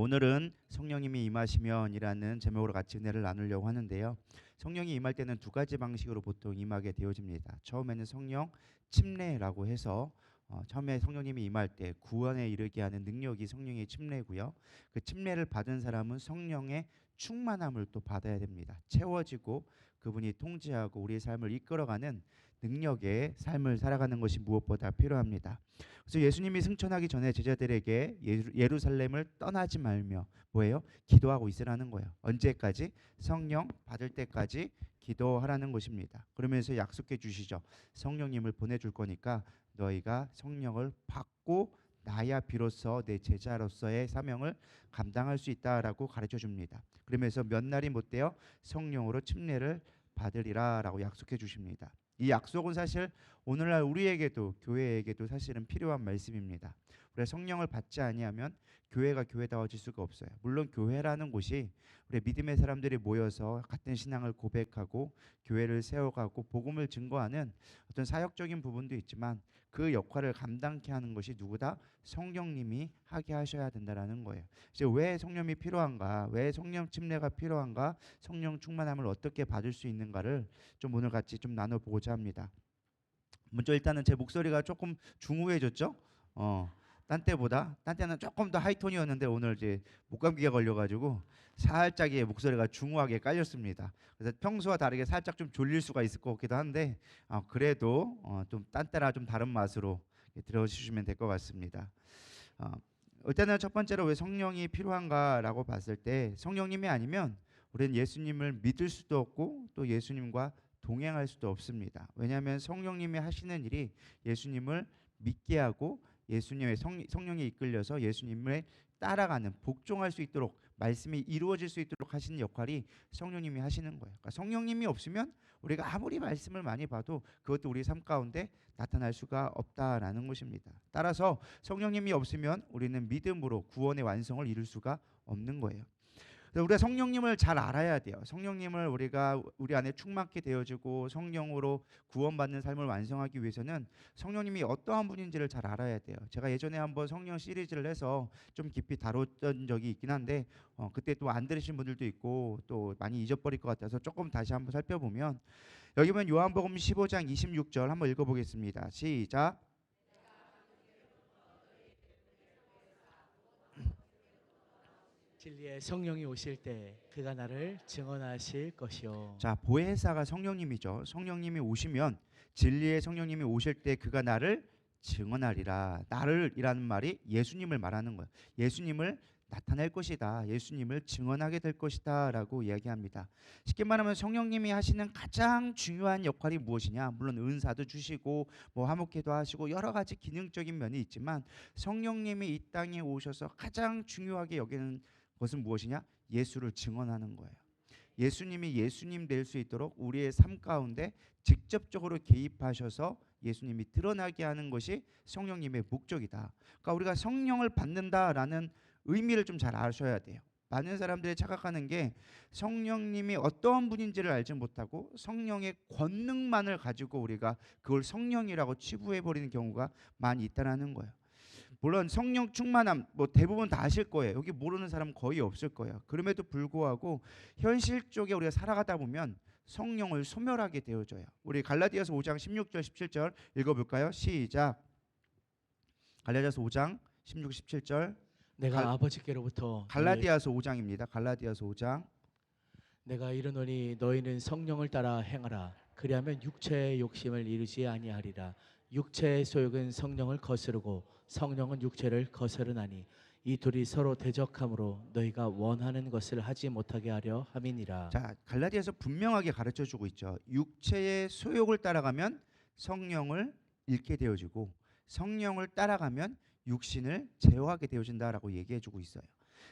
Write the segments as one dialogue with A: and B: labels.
A: 오늘은 성령님이 임하시면이라는 제목으로 같이 은혜를 나누려고 하는데요. 성령이 임할 때는 두 가지 방식으로 보통 임하게 되어집니다. 처음에는 성령 침례라고 해서 처음에 성령님이 임할 때 구원에 이르게 하는 능력이 성령의 침례고요. 그 침례를 받은 사람은 성령의 충만함을 또 받아야 됩니다. 채워지고 그분이 통치하고 우리의 삶을 이끌어가는 능력의 삶을 살아가는 것이 무엇보다 필요합니다. 그래서 예수님이 승천하기 전에 제자들에게 예루살렘을 떠나지 말며 뭐예요? 기도하고 있으라는 거예요. 언제까지? 성령 받을 때까지 기도하라는 것입니다. 그러면서 약속해 주시죠. 성령님을 보내줄 거니까 너희가 성령을 받고 나야 비로소 내 제자로서의 사명을 감당할 수 있다라고 가르쳐 줍니다. 그러면서 몇 날이 못 되어 성령으로 침례를 받으리라라고 약속해 주십니다. 이 약속은 사실 오늘날 우리에게도 교회에게도 사실은 필요한 말씀입니다. 우리가 성령을 받지 아니하면 교회가 교회다워질 수가 없어요. 물론 교회라는 곳이 우리 믿음의 사람들이 모여서 같은 신앙을 고백하고 교회를 세워가고 복음을 증거하는 어떤 사역적인 부분도 있지만 그 역할을 감당케 하는 것이 누구다? 성령님이 하게 하셔야 된다라는 거예요. 이제 왜 성령이 필요한가? 왜 성령 침례가 필요한가? 성령 충만함을 어떻게 받을 수 있는가를 좀 오늘 같이 좀 나눠보고자 합니다. 먼저 일단은 제 목소리가 조금 중후해졌죠? 딴 때는 조금 더 하이톤이었는데 오늘 이제 목감기가 걸려가지고 살짝 목소리가 중후하게 깔렸습니다. 그래서 평소와 다르게 살짝 좀 졸릴 수가 있을 것 같기도 한데 그래도 좀 딴 때랑 좀 다른 맛으로 들어주시면 될 것 같습니다. 일단은 첫 번째로 왜 성령이 필요한가라고 봤을 때 성령님이 아니면 우리는 예수님을 믿을 수도 없고 또 예수님과 동행할 수도 없습니다. 왜냐하면 성령님이 하시는 일이 예수님을 믿게 하고 예수님의 성령에 이끌려서 예수님을 따라가는 복종할 수 있도록 말씀이 이루어질 수 있도록 하시는 역할이 성령님이 하시는 거예요. 그러니까 성령님이 없으면 우리가 아무리 말씀을 많이 봐도 그것도 우리 삶 가운데 나타날 수가 없다라는 것입니다. 따라서 성령님이 없으면 우리는 믿음으로 구원의 완성을 이룰 수가 없는 거예요. 우리가 성령님을 잘 알아야 돼요. 성령님을 우리가 우리 안에 충만케 되어지고 성령으로 구원받는 삶을 완성하기 위해서는 성령님이 어떠한 분인지를 잘 알아야 돼요. 제가 예전에 한번 성령 시리즈를 해서 좀 깊이 다뤘던 적이 있긴 한데 그때 또 안 들으신 분들도 있고 또 많이 잊어버릴 것 같아서 조금 다시 한번 살펴보면 여기 보면 요한복음 15장 26절 한번 읽어보겠습니다. 시작.
B: 진리의 성령이 오실 때 그가 나를 증언하실 것이요.
A: 자, 보혜사가 성령님이죠. 성령님이 오시면 진리의 성령님이 오실 때 그가 나를 증언하리라. 나를이라는 말이 예수님을 말하는 거예요. 예수님을 나타낼 것이다. 예수님을 증언하게 될 것이다 라고 이야기합니다. 쉽게 말하면 성령님이 하시는 가장 중요한 역할이 무엇이냐? 물론 은사도 주시고 뭐 화목회도 하시고 여러 가지 기능적인 면이 있지만 성령님이 이 땅에 오셔서 가장 중요하게 여기는 것은 무엇이냐? 예수를 증언하는 거예요. 예수님이 예수님 될 수 있도록 우리의 삶 가운데 직접적으로 개입하셔서 예수님이 드러나게 하는 것이 성령님의 목적이다. 그러니까 우리가 성령을 받는다라는 의미를 좀 잘 아셔야 돼요. 많은 사람들이 착각하는 게 성령님이 어떠한 분인지를 알지 못하고 성령의 권능만을 가지고 우리가 그걸 성령이라고 치부해버리는 경우가 많이 있다는 거예요. 물론 성령 충만함 뭐 대부분 다 아실 거예요. 여기 모르는 사람 거의 없을 거예요. 그럼에도 불구하고 현실적에 우리가 살아가다 보면 성령을 소멸하게 되어져요. 우리 갈라디아서 5장 16절 17절 읽어볼까요? 시작. 갈라디아서 5장 16, 17절.
B: 내가 아버지께로부터
A: 갈라디아서 5장입니다. 갈라디아서 5장.
B: 내가 이르노니 너희는 성령을 따라 행하라. 그리하면 육체의 욕심을 이루지 아니하리라. 육체의 소욕은 성령을 거스르고 성령은 육체를 거스르나니 이 둘이 서로 대적함으로 너희가 원하는 것을 하지 못하게 하려 함이니라.
A: 자, 갈라디아서 분명하게 가르쳐주고 있죠. 육체의 소욕을 따라가면 성령을 잃게 되어지고 성령을 따라가면 육신을 제어하게 되어진다라고 얘기해주고 있어요.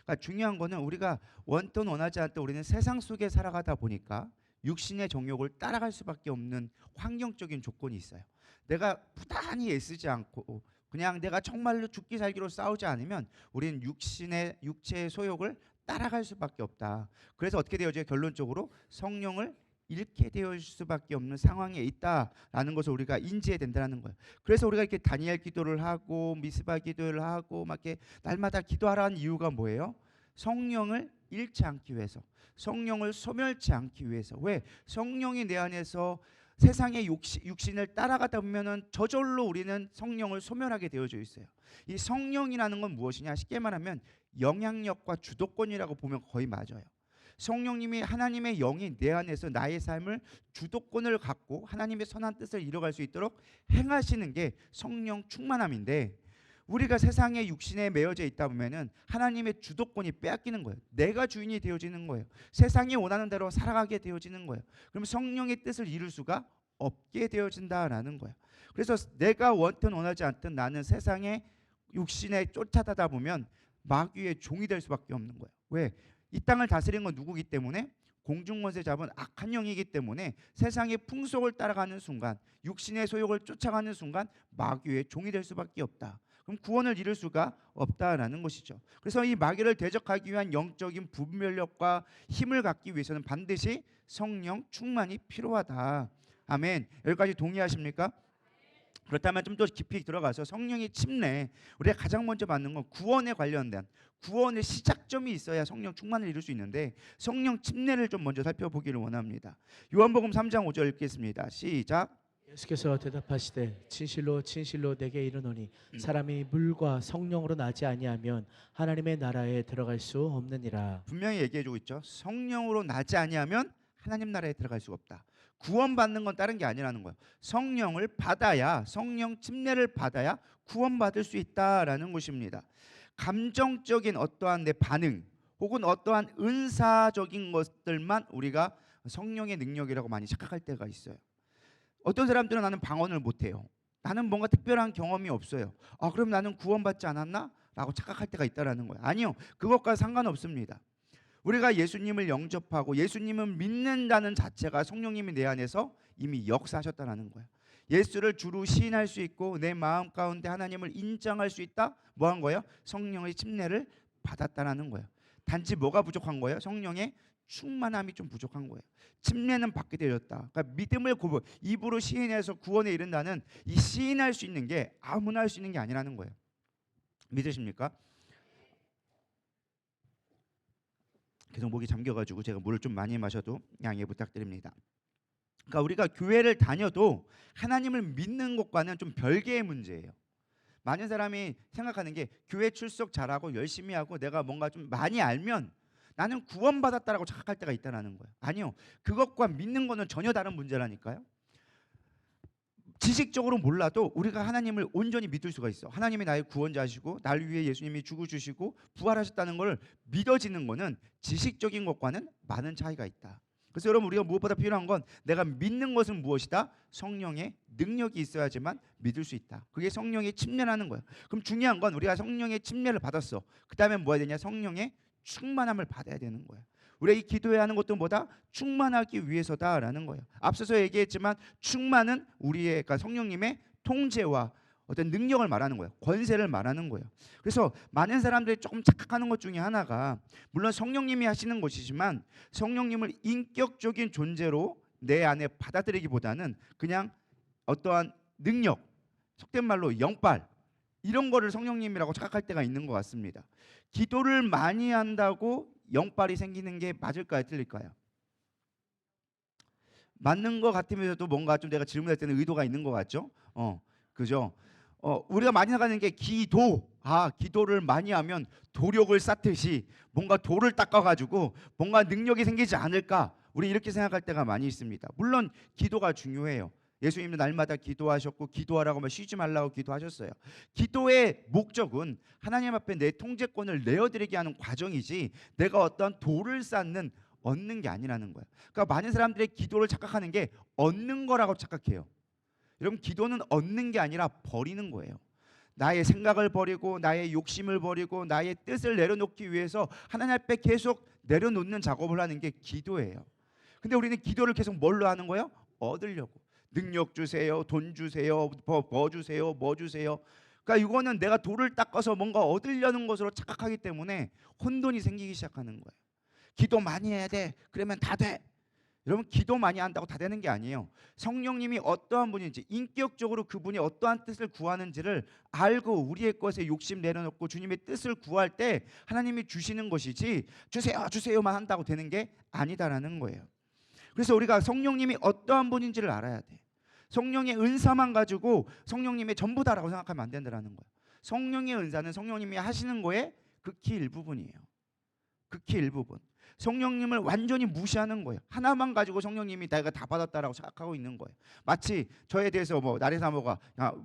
A: 그러니까 중요한 거는 우리가 원ton 원하지 않던 우리는 세상 속에 살아가다 보니까 육신의 정욕을 따라갈 수밖에 없는 환경적인 조건이 있어요. 내가 부단히 애쓰지 않고 그냥 내가 정말로 죽기 살기로 싸우지 않으면 우리는 육체의 소욕을 따라갈 수밖에 없다. 그래서 어떻게 되어져요? 결론적으로 성령을 잃게 되어질 수밖에 없는 상황에 있다라는 것을 우리가 인지해야 된다는 거예요. 그래서 우리가 이렇게 다니엘 기도를 하고 미스바 기도를 하고 막 이렇게 날마다 기도하라는 이유가 뭐예요? 성령을 잃지 않기 위해서, 성령을 소멸치 않기 위해서. 왜? 성령이 내 안에서 세상의 육신을 따라가다 보면은 저절로 우리는 성령을 소멸하게 되어져 있어요. 이 성령이라는 건 무엇이냐? 쉽게 말하면 영향력과 주도권이라고 보면 거의 맞아요. 성령님이, 하나님의 영이 내 안에서 나의 삶을 주도권을 갖고 하나님의 선한 뜻을 이뤄갈 수 있도록 행하시는 게 성령 충만함인데, 우리가 세상의 육신에 매여져 있다 보면은 하나님의 주도권이 빼앗기는 거예요. 내가 주인이 되어지는 거예요. 세상이 원하는 대로 살아가게 되어지는 거예요. 그럼 성령의 뜻을 이룰 수가 없게 되어진다라는 거예요. 그래서 내가 원든 원하지 않든 나는 세상의 육신에 쫓아다다 보면 마귀의 종이 될 수밖에 없는 거예요. 왜? 이 땅을 다스리는 건 누구기 때문에? 공중권세 잡은 악한 영이기 때문에 세상의 풍속을 따라가는 순간, 육신의 소욕을 쫓아가는 순간 마귀의 종이 될 수밖에 없다. 그럼 구원을 이룰 수가 없다라는 것이죠. 그래서 이 마귀를 대적하기 위한 영적인 분별력과 힘을 갖기 위해서는 반드시 성령 충만이 필요하다. 아멘. 여기까지 동의하십니까? 그렇다면 좀 더 깊이 들어가서 성령의 침례, 우리가 가장 먼저 받는 건 구원에 관련된, 구원의 시작점이 있어야 성령 충만을 이룰 수 있는데 성령 침례를 좀 먼저 살펴보기를 원합니다. 요한복음 3장 5절 읽겠습니다. 시작.
B: 예수께서 대답하시되 진실로 진실로 내게 이르노니 사람이 물과 성령으로 나지 아니하면 하나님의 나라에 들어갈 수 없느니라.
A: 분명히 얘기해주고 있죠. 성령으로 나지 아니하면 하나님 나라에 들어갈 수가 없다. 구원받는 건 다른 게 아니라는 거예요. 성령을 받아야, 성령 침례를 받아야 구원받을 수 있다라는 것입니다. 감정적인 어떠한 내 반응 혹은 어떠한 은사적인 것들만 우리가 성령의 능력이라고 많이 착각할 때가 있어요. 어떤 사람들은 나는 방언을 못해요. 나는 뭔가 특별한 경험이 없어요. 그럼 나는 구원받지 않았나? 라고 착각할 때가 있다는 거예요. 아니요. 그것과 상관없습니다. 우리가 예수님을 영접하고 예수님을 믿는다는 자체가 성령님이 내 안에서 이미 역사하셨다는 거예요. 예수를 주로 시인할 수 있고 내 마음 가운데 하나님을 인정할 수 있다. 뭐 한 거예요? 성령의 침례를 받았다는 거예요. 단지 뭐가 부족한 거예요? 성령의 충만함이 좀 부족한 거예요. 침례는 받게 되었다. 그러니까 믿음을 입으로 시인해서 구원에 이른다는 이 시인할 수 있는 게 아무나 할 수 있는 게 아니라는 거예요. 믿으십니까? 계속 목이 잠겨가지고 제가 물을 좀 많이 마셔도 양해 부탁드립니다. 그러니까 우리가 교회를 다녀도 하나님을 믿는 것과는 좀 별개의 문제예요. 많은 사람이 생각하는 게 교회 출석 잘하고 열심히 하고 내가 뭔가 좀 많이 알면 나는 구원받았다라고 착각할 때가 있다는 거예요. 아니요. 그것과 믿는 거는 전혀 다른 문제라니까요. 지식적으로 몰라도 우리가 하나님을 온전히 믿을 수가 있어. 하나님이 나의 구원자시고 나를 위해 예수님이 죽으시고 부활하셨다는 걸 믿어지는 거는 지식적인 것과는 많은 차이가 있다. 그래서 여러분, 우리가 무엇보다 필요한 건 내가 믿는 것은 무엇이다? 성령의 능력이 있어야지만 믿을 수 있다. 그게 성령의 침례라는 거예요. 그럼 중요한 건 우리가 성령의 침례를 받았어. 그 다음에 뭐 해야 되냐? 성령의 충만함을 받아야 되는 거예요. 우리가 이 기도해야 하는 것도 뭐다? 충만하기 위해서다라는 거예요. 앞서서 얘기했지만 충만은 우리의, 그러니까 성령님의 통제와 어떤 능력을 말하는 거예요. 권세를 말하는 거예요. 그래서 많은 사람들이 조금 착각하는 것 중에 하나가, 물론 성령님이 하시는 것이지만 성령님을 인격적인 존재로 내 안에 받아들이기보다는 그냥 어떠한 능력, 속된 말로 영빨, 이런 거를 성령님이라고 착각할 때가 있는 것 같습니다. 기도를 많이 한다고 영빨이 생기는 게 맞을까요? 틀릴까요? 맞는 것 같으면서도 뭔가 좀 내가 질문할 때는 의도가 있는 것 같죠? 그죠? 우리가 많이 나가는 게 기도를 많이 하면 도력을 쌓듯이 뭔가 돌을 닦아가지고 뭔가 능력이 생기지 않을까? 우리 이렇게 생각할 때가 많이 있습니다. 물론 기도가 중요해요. 예수님도 날마다 기도하셨고 기도하라고 하면 쉬지 말라고 기도하셨어요. 기도의 목적은 하나님 앞에 내 통제권을 내어드리게 하는 과정이지 내가 어떤 돌을 쌓는, 얻는 게 아니라는 거예요. 그러니까 많은 사람들이 기도를 착각하는 게 얻는 거라고 착각해요. 여러분, 기도는 얻는 게 아니라 버리는 거예요. 나의 생각을 버리고 나의 욕심을 버리고 나의 뜻을 내려놓기 위해서 하나님 앞에 계속 내려놓는 작업을 하는 게 기도예요. 근데 우리는 기도를 계속 뭘로 하는 거예요? 얻으려고. 능력 주세요, 돈 주세요, 뭐 주세요, 뭐 주세요. 그러니까 이거는 내가 돌을 닦아서 뭔가 얻으려는 것으로 착각하기 때문에 혼돈이 생기기 시작하는 거예요. 기도 많이 해야 돼. 그러면 다 돼. 여러분 기도 많이 한다고 다 되는 게 아니에요. 성령님이 어떠한 분인지 인격적으로 그분이 어떠한 뜻을 구하는지를 알고 우리의 것에 욕심 내려놓고 주님의 뜻을 구할 때 하나님이 주시는 것이지 주세요 주세요만 한다고 되는 게 아니다라는 거예요. 그래서 우리가 성령님이 어떠한 분인지를 알아야 돼. 성령의 은사만 가지고 성령님의 전부다라고 생각하면 안 된다라는 거예요. 성령의 은사는 성령님이 하시는 거에 극히 일부분이에요. 극히 일부분. 성령님을 완전히 무시하는 거예요. 하나만 가지고 성령님이 내가 다 받았다라고 생각하고 있는 거예요. 마치 저에 대해서 뭐 나리 사모가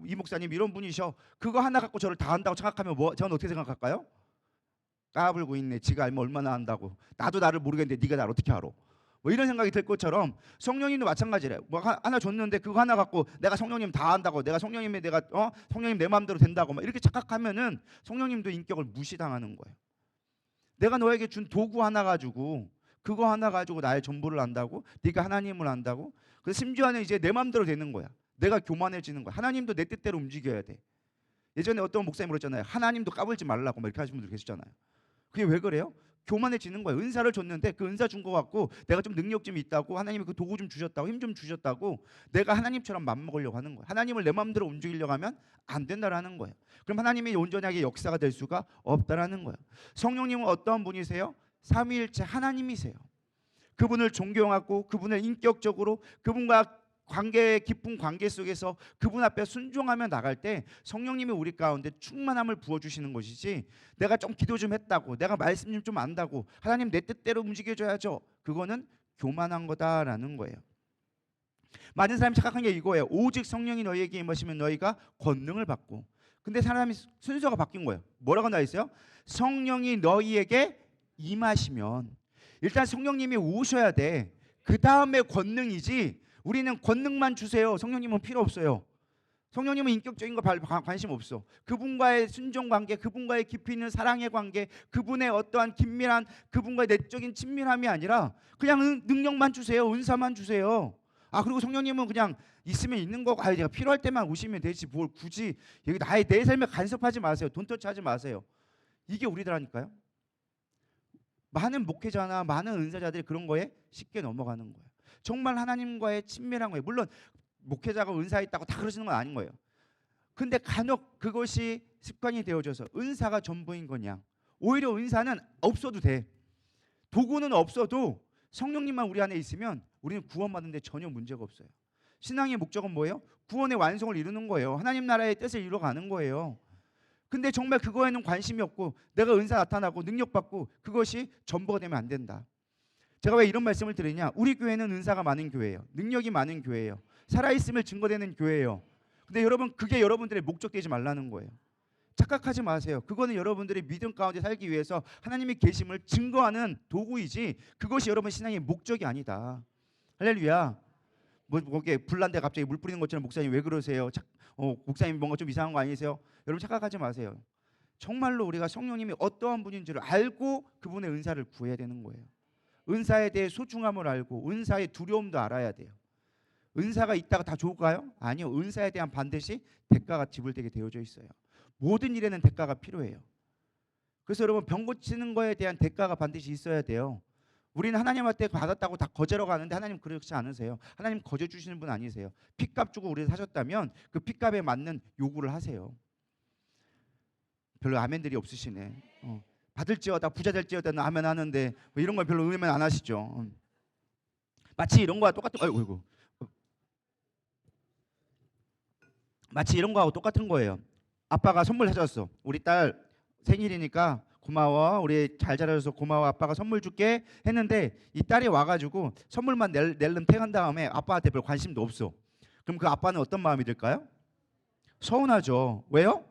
A: 이 목사님 이런 분이셔. 그거 하나 갖고 저를 다 한다고 생각하면 저는 어떻게 생각할까요? 까불고 있네. 지가 알면 얼마나 한다고. 나도 나를 모르겠는데 네가 나를 어떻게 알아? 뭐 이런 생각이 들 것처럼 성령님도 마찬가지래요. 뭐 하나 줬는데 그거 하나 갖고 내가 성령님 다 한다고, 내가 성령님이 내가 성령님 내 마음대로 된다고 막 이렇게 착각하면은 성령님도 인격을 무시당하는 거예요. 내가 너에게 준 도구 하나 가지고 그거 하나 가지고 나의 전부를 안다고? 네가 하나님을 안다고? 그래서 심지어는 이제 내 마음대로 되는 거야. 내가 교만해지는 거야. 하나님도 내 뜻대로 움직여야 돼. 예전에 어떤 목사님 그랬잖아요. 하나님도 까불지 말라고 막 이렇게 하시는 분들 계시잖아요. 그게 왜 그래요? 교만해지는 거예요. 은사를 줬는데 그 은사 준 거 갖고 내가 좀 능력 좀 있다고, 하나님이 그 도구 좀 주셨다고, 힘 좀 주셨다고 내가 하나님처럼 맘먹으려고 하는 거예요. 하나님을 내 마음대로 움직이려고 하면 안 된다라는 거예요. 그럼 하나님이 온전하게 역사가 될 수가 없다라는 거예요. 성령님은 어떠한 분이세요? 삼위일체 하나님이세요. 그분을 존경하고 그분을 인격적으로 그분과 깊은 관계 속에서 그분 앞에 순종하며 나갈 때 성령님이 우리 가운데 충만함을 부어주시는 것이지, 내가 좀 기도 좀 했다고, 내가 말씀 좀 안다고 하나님 내 뜻대로 움직여줘야죠, 그거는 교만한 거다라는 거예요. 많은 사람이 착각한 게 이거예요. 오직 성령이 너희에게 임하시면 너희가 권능을 받고. 근데 사람이 순서가 바뀐 거예요. 뭐라고 나와 있어요? 성령이 너희에게 임하시면. 일단 성령님이 오셔야 돼. 그 다음에 권능이지. 우리는 권능만 주세요. 성령님은 필요 없어요. 성령님은 인격적인 거 관심 없어. 그분과의 순종 관계, 그분과의 깊이 있는 사랑의 관계, 그분의 어떠한 긴밀한 그분과의 내적인 친밀함이 아니라 그냥 능력만 주세요. 은사만 주세요. 그리고 성령님은 그냥 있으면 있는 거고, 제가 필요할 때만 오시면 되지 뭘 굳이 여기 내 삶에 간섭하지 마세요. 돈터치하지 마세요. 이게 우리들하니까요. 많은 목회자나 많은 은사자들이 그런 거에 쉽게 넘어가는 거예요. 정말 하나님과의 친밀한 거예요. 물론 목회자가 은사 있다고 다 그러시는 건 아닌 거예요. 근데 간혹 그것이 습관이 되어져서 은사가 전부인 거냐. 오히려 은사는 없어도 돼. 도구는 없어도 성령님만 우리 안에 있으면 우리는 구원받는데 전혀 문제가 없어요. 신앙의 목적은 뭐예요? 구원의 완성을 이루는 거예요. 하나님 나라의 뜻을 이루어가는 거예요. 근데 정말 그거에는 관심이 없고 내가 은사 나타나고 능력받고 그것이 전부가 되면 안 된다. 제가 왜 이런 말씀을 드리냐? 우리 교회는 은사가 많은 교회예요. 능력이 많은 교회예요. 살아있음을 증거되는 교회예요. 근데 여러분, 그게 여러분들의 목적되지 말라는 거예요. 착각하지 마세요. 그거는 여러분들이 믿음 가운데 살기 위해서 하나님의 계심을 증거하는 도구이지 그것이 여러분 신앙의 목적이 아니다. 할렐루야. 거기에 불난데 갑자기 물 뿌리는 것처럼 목사님 왜 그러세요? 목사님 뭔가 좀 이상한 거 아니세요? 여러분 착각하지 마세요. 정말로 우리가 성령님이 어떠한 분인지를 알고 그분의 은사를 구해야 되는 거예요. 은사에 대해 소중함을 알고 은사의 두려움도 알아야 돼요. 은사가 있다가 다 좋을까요? 아니요. 은사에 대한 반드시 대가가 지불되게 되어져 있어요. 모든 일에는 대가가 필요해요. 그래서 여러분 병 고치는 거에 대한 대가가 반드시 있어야 돼요. 우리는 하나님한테 받았다고 다 거저러 가는데 하나님 그렇지 않으세요. 하나님 거저 주시는 분 아니세요. 핏값 주고 우리를 사셨다면 그 핏값에 맞는 요구를 하세요. 별로 아멘들이 없으시네. 받을지어다 부자 될지어다 아멘 하는데 뭐 이런 걸 별로 의면 안 하시죠. 마치 이런 거와 똑같은 마치 이런 거하고 똑같은 거예요. 아빠가 선물 사줬어. 우리 딸 생일이니까 고마워. 우리 잘 자라줘서 고마워. 아빠가 선물 줄게 했는데 이 딸이 와가지고 선물만 낼름 탱한 다음에 아빠한테 별 관심도 없어. 그럼 그 아빠는 어떤 마음이 들까요? 서운하죠. 왜요?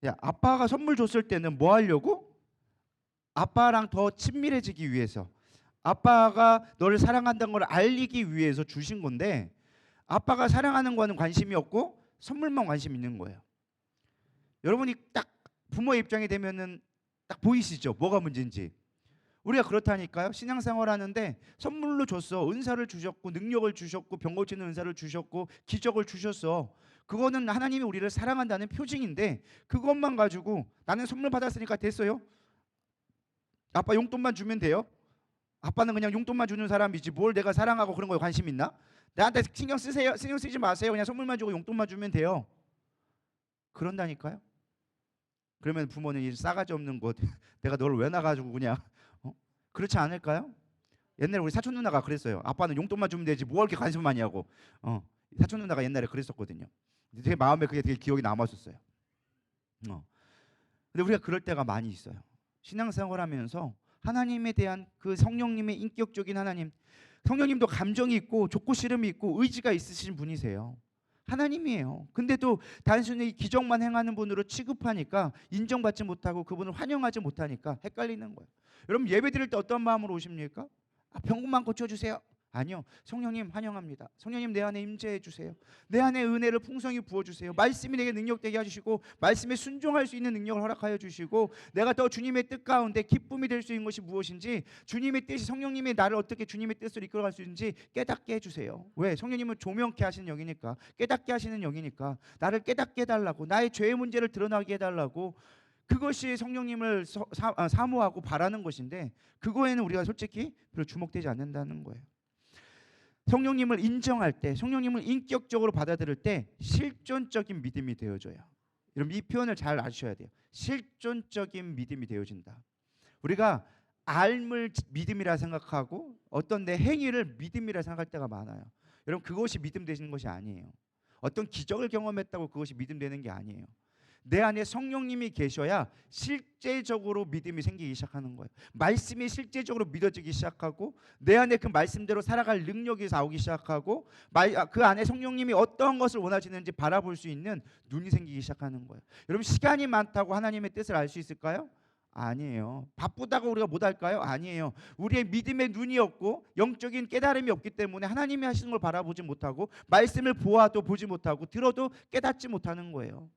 A: 야, 아빠가 선물 줬을 때는 뭐 하려고? 아빠랑 더 친밀해지기 위해서, 아빠가 너를 사랑한다는 걸 알리기 위해서 주신 건데 아빠가 사랑하는 거는 관심이 없고 선물만 관심 있는 거예요. 여러분이 딱 부모의 입장이 되면은 딱 보이시죠? 뭐가 문제인지. 우리가 그렇다니까요. 신앙생활 하는데 선물로 줬어. 은사를 주셨고 능력을 주셨고 병 고치는 은사를 주셨고 기적을 주셨어. 그거는 하나님이 우리를 사랑한다는 표징인데 그것만 가지고 나는 선물 받았으니까 됐어요. 아빠 용돈만 주면 돼요? 아빠는 그냥 용돈만 주는 사람이지 뭘 내가 사랑하고 그런 거에 관심 있나? 나한테 신경 쓰세요. 신경 쓰지 마세요. 그냥 선물만 주고 용돈만 주면 돼요. 그런다니까요. 그러면 부모는 이 싸가지 없는 것 내가 너를 왜 나가지고 그냥 그렇지 않을까요? 옛날에 우리 사촌 누나가 그랬어요. 아빠는 용돈만 주면 되지 뭐 이렇게 관심 많이 하고. 사촌 누나가 옛날에 그랬었거든요. 제 마음에 그게 되게 기억이 남았었어요. 근데 우리가 그럴 때가 많이 있어요. 신앙생활하면서 하나님에 대한 그 성령님의 인격적인 하나님, 성령님도 감정이 있고 좋고 싫음이 있고 의지가 있으신 분이세요. 하나님이에요. 근데도 단순히 기적만 행하는 분으로 취급하니까 인정받지 못하고 그분을 환영하지 못하니까 헷갈리는 거예요. 여러분 예배 드릴 때 어떤 마음으로 오십니까? 병만 고쳐주세요. 아니요. 성령님 환영합니다. 성령님 내 안에 임재해 주세요. 내 안에 은혜를 풍성히 부어주세요. 말씀이 내게 능력되게 해주시고 말씀에 순종할 수 있는 능력을 허락하여 주시고 내가 더 주님의 뜻 가운데 기쁨이 될 수 있는 것이 무엇인지 주님의 뜻이 성령님이 나를 어떻게 주님의 뜻으로 이끌어갈 수 있는지 깨닫게 해주세요. 왜? 성령님은 조명케 하시는 영이니까 깨닫게 하시는 영이니까 나를 깨닫게 해달라고 나의 죄의 문제를 드러나게 해달라고 그것이 성령님을 사모하고 바라는 것인데 그거에는 우리가 솔직히 별로 주목되지 않는다는 거예요. 성령님을 인정할 때 성령님을 인격적으로 받아들일 때 실존적인 믿음이 되어져요. 여러분 이 표현을 잘 아셔야 돼요. 실존적인 믿음이 되어진다. 우리가 알을 믿음이라 생각하고 어떤 내 행위를 믿음이라 생각할 때가 많아요. 여러분 그것이 믿음 되시는 것이 아니에요. 어떤 기적을 경험했다고 그것이 믿음 되는 게 아니에요. 내 안에 성령님이 계셔야 실제적으로 믿음이 생기기 시작하는 거예요. 말씀이 실제적으로 믿어지기 시작하고 내 안에 그 말씀대로 살아갈 능력이 나오기 시작하고 그 안에 성령님이 어떤 것을 원하시는지 바라볼 수 있는 눈이 생기기 시작하는 거예요. 여러분 시간이 많다고 하나님의 뜻을 알 수 있을까요? 아니에요. 바쁘다고 우리가 못할까요? 아니에요. 우리의 믿음의 눈이 없고 영적인 깨달음이 없기 때문에 하나님이 하시는 걸 바라보지 못하고 말씀을 보아도 보지 못하고 들어도 깨닫지 못하는 거예요.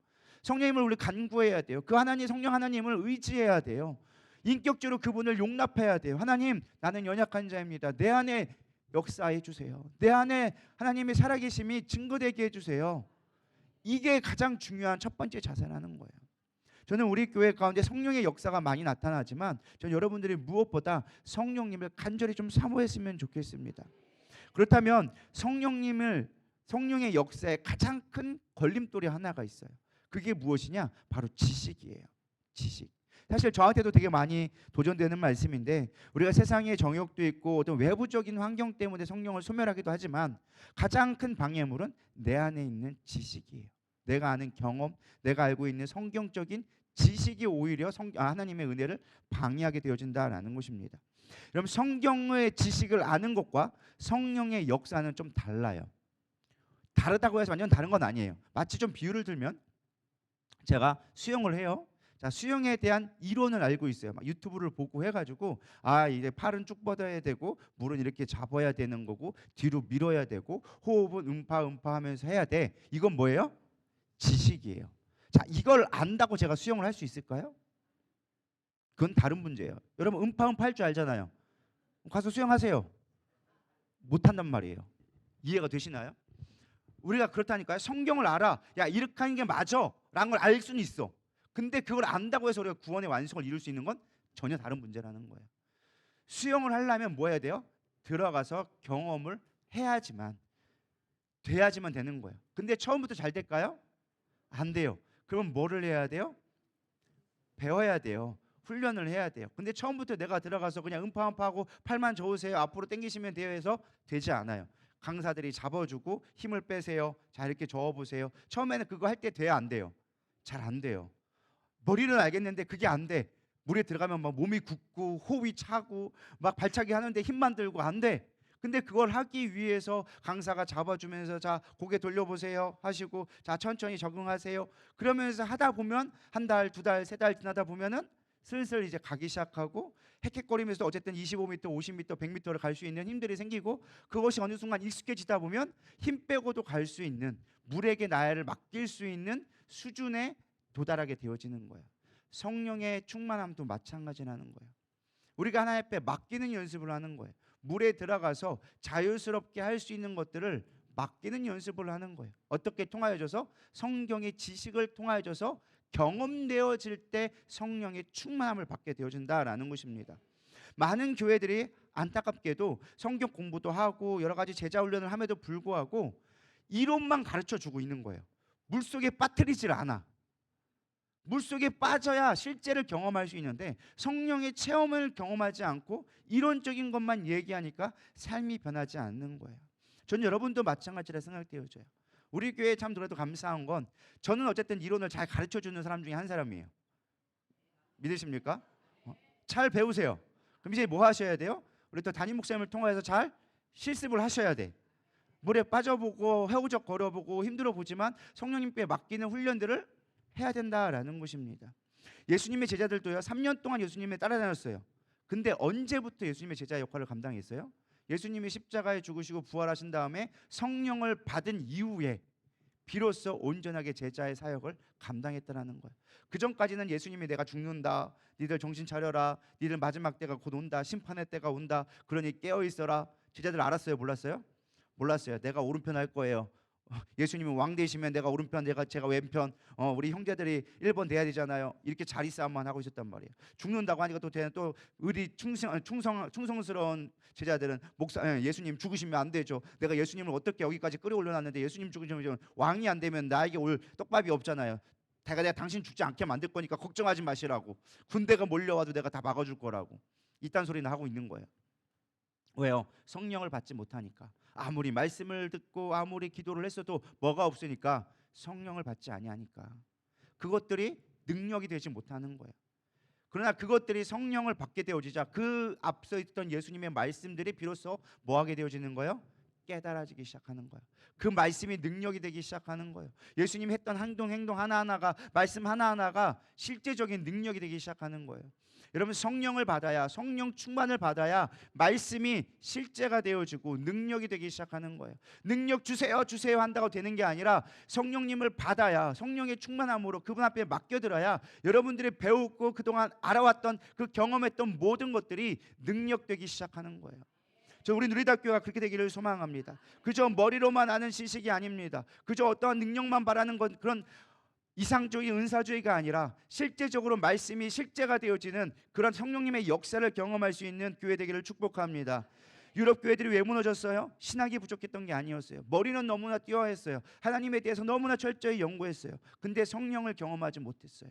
A: 성령님을 우리 간구해야 돼요. 그 하나님 성령 하나님을 의지해야 돼요. 인격적으로 그분을 용납해야 돼요. 하나님 나는 연약한 자입니다. 내 안에 역사해 주세요. 내 안에 하나님의 살아계심이 증거되게 해주세요. 이게 가장 중요한 첫 번째 자세라는 거예요. 저는 우리 교회 가운데 성령의 역사가 많이 나타나지만 저는 여러분들이 무엇보다 성령님을 간절히 좀 사모했으면 좋겠습니다. 그렇다면 성령의 역사에 가장 큰 걸림돌이 하나가 있어요. 그게 무엇이냐? 바로 지식이에요. 지식. 사실 저한테도 되게 많이 도전되는 말씀인데 우리가 세상에 정욕도 있고 어떤 외부적인 환경 때문에 성령을 소멸하기도 하지만 가장 큰 방해물은 내 안에 있는 지식이에요. 내가 아는 경험, 내가 알고 있는 성경적인 지식이 오히려 하나님의 은혜를 방해하게 되어진다라는 것입니다. 여러분 성경의 지식을 아는 것과 성령의 역사는 좀 달라요. 다르다고 해서 완전 다른 건 아니에요. 마치 좀 비유를 들면 제가 수영을 해요. 자, 수영에 대한 이론을 알고 있어요. 막 유튜브를 보고 해가지고 이제 팔은 쭉 뻗어야 되고 물은 이렇게 잡아야 되는 거고 뒤로 밀어야 되고 호흡은 음파 하면서 해야 돼. 이건 뭐예요? 지식이에요. 자, 이걸 안다고 제가 수영을 할 수 있을까요? 그건 다른 문제예요. 여러분 음파 할 줄 알잖아요. 가서 수영하세요. 못한단 말이에요. 이해가 되시나요? 우리가 그렇다니까요. 성경을 알아. 야 이렇게 하는 게 맞아 라는 걸 알 수는 있어. 근데 그걸 안다고 해서 우리가 구원의 완성을 이룰 수 있는 건 전혀 다른 문제라는 거예요. 수영을 하려면 뭐 해야 돼요? 들어가서 경험을 해야지만 돼야지만 되는 거예요. 근데 처음부터 잘 될까요? 안 돼요. 그러면 뭐를 해야 돼요? 배워야 돼요. 훈련을 해야 돼요. 근데 처음부터 내가 들어가서 그냥 음파하고 팔만 저으세요. 앞으로 당기시면 돼요 해서 되지 않아요. 강사들이 잡아주고 힘을 빼세요. 자 이렇게 저어보세요. 처음에는 그거 할 때 돼야 안 돼요. 잘 안 돼요. 머리는 알겠는데 그게 안 돼. 물에 들어가면 막 몸이 굳고 호흡이 차고 막 발차기 하는데 힘만 들고 안 돼. 근데 그걸 하기 위해서 강사가 잡아주면서 자 고개 돌려보세요 하시고 자 천천히 적응하세요. 그러면서 하다 보면 한 달, 두 달, 세 달 지나다 보면은 슬슬 이제 가기 시작하고 헥헥거리면서 어쨌든 25m, 50m, 100m를 갈 수 있는 힘들이 생기고 그것이 어느 순간 익숙해지다 보면 힘 빼고도 갈 수 있는 물에게 나를 맡길 수 있는 수준에 도달하게 되어지는 거예요. 성령의 충만함도 마찬가지라는 거예요. 우리가 하나님 앞에 맡기는 연습을 하는 거예요. 물에 들어가서 자유스럽게 할 수 있는 것들을 맡기는 연습을 하는 거예요. 어떻게 통하여져서 성경의 지식을 통하여져서 경험되어질 때 성령의 충만함을 받게 되어진다라는 것입니다. 많은 교회들이 안타깝게도 성경 공부도 하고 여러 가지 제자 훈련을 함에도 불구하고 이론만 가르쳐 주고 있는 거예요. 물속에 빠뜨리질 않아. 물속에 빠져야 실제를 경험할 수 있는데 성령의 체험을 경험하지 않고 이론적인 것만 얘기하니까 삶이 변하지 않는 거예요. 전 여러분도 마찬가지라 생각되어져요. 우리 교회에 참 들어도 감사한 건 저는 어쨌든 이론을 잘 가르쳐 주는 사람 중에 한 사람이에요. 믿으십니까? 잘 배우세요. 그럼 이제 뭐 하셔야 돼요? 우리 또 담임 목사님을 통해서 잘 실습을 하셔야 돼. 물에 빠져보고 헤우적 거려보고 힘들어 보지만 성령님께 맡기는 훈련들을 해야 된다라는 것입니다. 예수님의 제자들도요 3년 동안 예수님을 따라다녔어요. 근데 언제부터 예수님의 제자 역할을 감당했어요? 예수님이 십자가에 죽으시고 부활하신 다음에 성령을 받은 이후에 비로소 온전하게 제자의 사역을 감당했다라는 거예요. 그 전까지는 예수님이 내가 죽는다, 니들 정신 차려라, 니들 마지막 때가 곧 온다, 심판의 때가 온다, 그러니 깨어 있어라. 제자들 알았어요? 몰랐어요? 몰랐어요. 내가 오른편 할 거예요. 예수님은 왕 되시면 내가 오른편, 제가 왼편, 우리 형제들이 1번 돼야 되잖아요. 이렇게 자리 싸움만 하고 있었단 말이에요. 죽는다고 하니까 또 의리 충성스러운 제자들은 예수님 죽으시면 안 되죠. 내가 예수님을 어떻게 여기까지 끌어올려놨는데 예수님 죽으시면 왕이 안 되면 나에게 올 떡밥이 없잖아요. 내가 당신 죽지 않게 만들 거니까 걱정하지 마시라고. 군대가 몰려와도 내가 다 막아줄 거라고. 이딴 소리는 하고 있는 거예요. 왜요? 성령을 받지 못하니까. 아무리 말씀을 듣고 아무리 기도를 했어도 뭐가 없으니까 성령을 받지 아니하니까. 그것들이 능력이 되지 못하는 거예요. 그러나 그것들이 성령을 받게 되어지자 그 앞서 있던 예수님의 말씀들이 비로소 뭐하게 되어지는 거예요? 깨달아지기 시작하는 거예요. 그 말씀이 능력이 되기 시작하는 거예요. 예수님이 했던 행동 하나하나가, 말씀 하나하나가 실제적인 능력이 되기 시작하는 거예요. 여러분, 성령을 받아야, 성령 충만을 받아야 말씀이 실제가 되어지고 능력이 되기 시작하는 거예요. 능력 주세요 주세요 한다고 되는 게 아니라 성령님을 받아야, 성령의 충만함으로 그분 앞에 맡겨들어야 여러분들이 배우고 그동안 알아왔던 그 경험했던 모든 것들이 능력되기 시작하는 거예요. 우리 누리다교회가 그렇게 되기를 소망합니다. 그저 머리로만 아는 지식이 아닙니다. 그저 어떠한 능력만 바라는 건 그런 이상주의, 은사주의가 아니라 실제적으로 말씀이 실제가 되어지는 그런 성령님의 역사를 경험할 수 있는 교회 되기를 축복합니다. 유럽 교회들이 왜 무너졌어요? 신학이 부족했던 게 아니었어요. 머리는 너무나 뛰어했어요. 하나님에 대해서 너무나 철저히 연구했어요. 근데 성령을 경험하지 못했어요.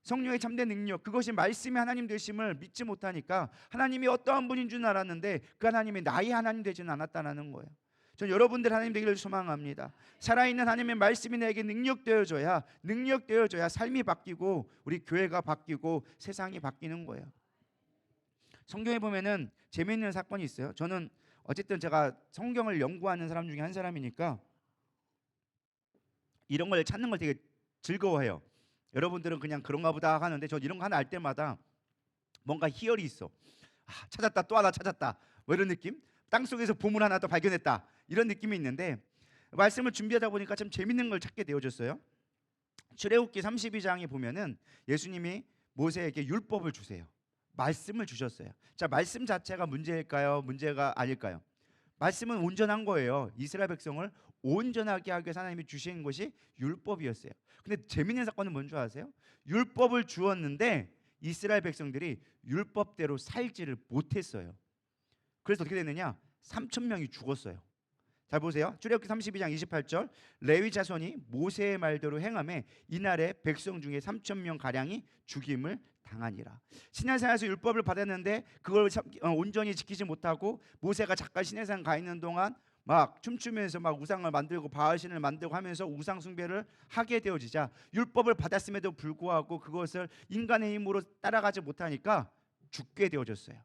A: 성령의 참된 능력, 그것이 말씀이 하나님 되심을 믿지 못하니까 하나님이 어떠한 분인 줄 알았는데 그 하나님이 나의 하나님 되지는 않았다는 거예요. 전 여러분들 하나님 되기를 소망합니다. 살아있는 하나님의 말씀이 내게 능력되어져야 삶이 바뀌고 우리 교회가 바뀌고 세상이 바뀌는 거예요. 성경에 보면은 재미있는 사건이 있어요. 저는 어쨌든 제가 성경을 연구하는 사람 중에 한 사람이니까 이런 걸 찾는 걸 되게 즐거워해요. 여러분들은 그냥 그런가 보다 하는데 저 이런 거 하나 알 때마다 뭔가 희열이 있어. 찾았다, 또 하나 찾았다, 뭐 이런 느낌? 땅속에서 보물 하나 또 발견했다, 이런 느낌이 있는데 말씀을 준비하다 보니까 참 재밌는 걸 찾게 되어졌어요. 출애굽기 32장에 보면은 예수님이 모세에게 율법을 주세요. 말씀을 주셨어요. 자, 말씀 자체가 문제일까요? 문제가 아닐까요? 말씀은 온전한 거예요. 이스라엘 백성을 온전하게 하기 위해서 하나님이 주신 것이 율법이었어요. 근데 재밌는 사건은 뭔지 아세요? 율법을 주었는데 이스라엘 백성들이 율법대로 살지를 못했어요. 그래서 어떻게 됐느냐? 3,000명이 죽었어요. 잘 보세요. 출애굽기 32장 28절, 레위 자손이 모세의 말대로 행함에 이날에 백성 중에 3,000명 가량이 죽임을 당하니라. 시내산에서 율법을 받았는데 그걸 온전히 지키지 못하고 모세가 잠깐 시내산 가 있는 동안 막 춤추면서 막 우상을 만들고 바알신을 만들고 하면서 우상 숭배를 하게 되어지자 율법을 받았음에도 불구하고 그것을 인간의 힘으로 따라가지 못하니까 죽게 되어졌어요.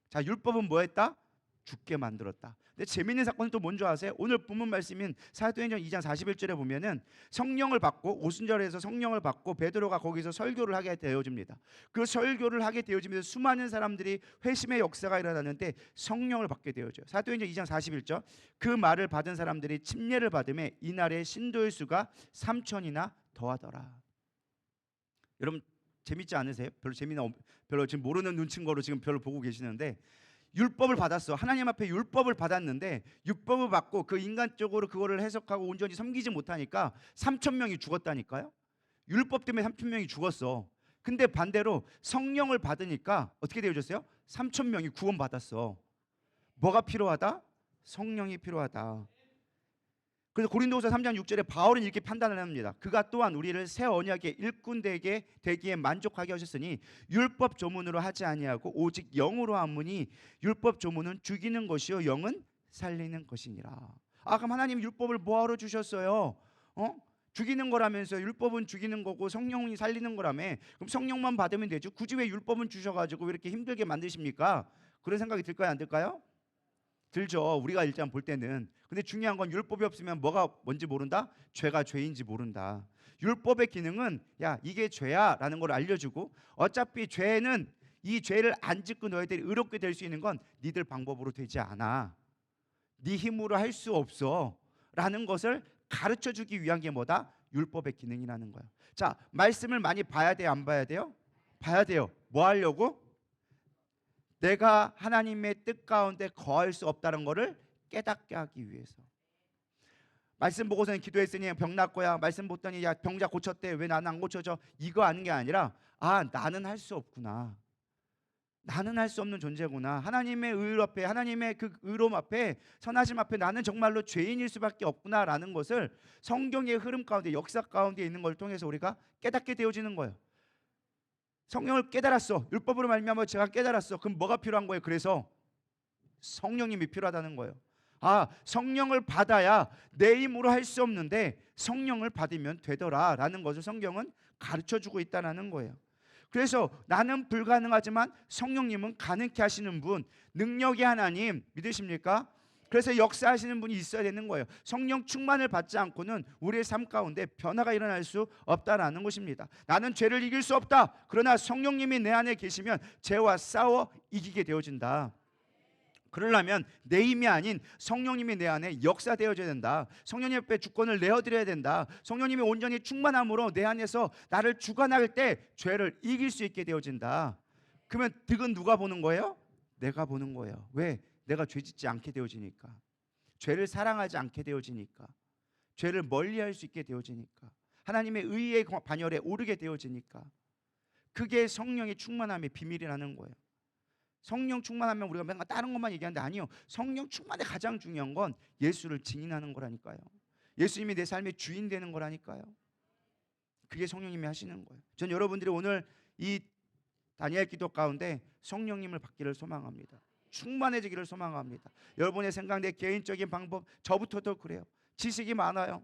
A: 자, 율법은 뭐 했다? 죽게 만들었다. 근데 재미있는 사건은 또 뭔지 아세요? 오늘 본문 말씀인 사도행전 2장 41절에 보면은 성령을 받고, 오순절에서 성령을 받고 베드로가 거기서 설교를 하게 되어집니다. 그 설교를 하게 되어지면서 수많은 사람들이 회심의 역사가 일어나는데 성령을 받게 되어져요. 사도행전 2장 41절, 그 말을 받은 사람들이 침례를 받음에 이날의 신도의 수가 3,000이나 더하더라. 여러분 재밌지 않으세요? 별로 지금 모르는 눈치인 거로 지금 별로 보고 계시는데, 율법을 받았어. 하나님 앞에 율법을 받았는데 율법을 받고 그 인간적으로 그거를 해석하고 온전히 섬기지 못하니까 3,000명이 죽었다니까요. 율법 때문에 3,000명이 죽었어. 근데 반대로 성령을 받으니까 어떻게 되어졌어요? 3천 명이 구원받았어. 뭐가 필요하다? 성령이 필요하다. 그래서 고린도후서 3장 6절에 바울은 이렇게 판단을 합니다. 그가 또한 우리를 새 언약의 일꾼 되기에 만족하게 하셨으니 율법 조문으로 하지 아니하고 오직 영으로 하무니 율법 조문은 죽이는 것이요 영은 살리는 것이니라. 아, 그럼 하나님 율법을 뭐하러 주셨어요? 죽이는 거라면서요. 율법은 죽이는 거고 성령이 살리는 거라며. 그럼 성령만 받으면 되죠. 굳이 왜 율법은 주셔가지고 왜 이렇게 힘들게 만드십니까? 그런 생각이 들까요, 안 들까요? 들죠. 우리가 일단 볼 때는. 근데 중요한 건 율법이 없으면 뭐가 뭔지 모른다? 죄가 죄인지 모른다. 율법의 기능은 야, 이게 죄야 라는 걸 알려주고, 어차피 죄는 이 죄를 안 짓고 너희들이 의롭게 될 수 있는 건 니들 방법으로 되지 않아. 네 힘으로 할 수 없어 라는 것을 가르쳐 주기 위한 게 뭐다? 율법의 기능이라는 거야. 자, 말씀을 많이 봐야 돼요, 안 봐야 돼요? 봐야 돼요. 뭐 하려고? 내가 하나님의 뜻 가운데 거할 수 없다는 것을 깨닫게 하기 위해서. 말씀 보고서는 기도했으니 병 낫고야. 말씀 보더니 야, 병자 고쳤대. 왜 나는 안 고쳐져? 이거 아는 게 아니라, 아, 나는 할 수 없구나. 나는 할 수 없는 존재구나. 하나님의 의 앞에, 하나님의 그 의로움 앞에, 선하심 앞에 나는 정말로 죄인일 수밖에 없구나라는 것을 성경의 흐름 가운데, 역사 가운데 있는 걸 통해서 우리가 깨닫게 되어지는 거예요. 성령을 깨달았어. 율법으로 말미암아 제가 깨달았어. 그럼 뭐가 필요한 거예요? 그래서 성령님이 필요하다는 거예요. 아, 성령을 받아야 내 힘으로 할 수 없는데 성령을 받으면 되더라라는 것을 성경은 가르쳐주고 있다는 거예요. 그래서 나는 불가능하지만 성령님은 가능케 하시는 분, 능력의 하나님 믿으십니까? 그래서 역사하시는 분이 있어야 되는 거예요. 성령 충만을 받지 않고는 우리의 삶 가운데 변화가 일어날 수 없다라는 것입니다. 나는 죄를 이길 수 없다. 그러나 성령님이 내 안에 계시면 죄와 싸워 이기게 되어진다. 그러려면 내 힘이 아닌 성령님이 내 안에 역사되어져야 된다. 성령님 앞에 주권을 내어드려야 된다. 성령님이 온전히 충만함으로 내 안에서 나를 주관할 때 죄를 이길 수 있게 되어진다. 그러면 득은 누가 보는 거예요? 내가 보는 거예요. 왜? 내가 죄짓지 않게 되어지니까. 죄를 사랑하지 않게 되어지니까. 죄를 멀리할 수 있게 되어지니까. 하나님의 의의 반열에 오르게 되어지니까. 그게 성령의 충만함의 비밀이라는 거예요. 성령 충만하면 우리가 맨날 다른 것만 얘기하는데 아니요. 성령 충만의 가장 중요한 건 예수를 증인하는 거라니까요. 예수님이 내 삶의 주인 되는 거라니까요. 그게 성령님이 하시는 거예요. 전 여러분들이 오늘 이 다니엘 기도 가운데 성령님을 받기를 소망합니다. 충만해지기를 소망합니다. 여러분의 생각, 내 개인적인 방법, 저부터도 그래요. 지식이 많아요.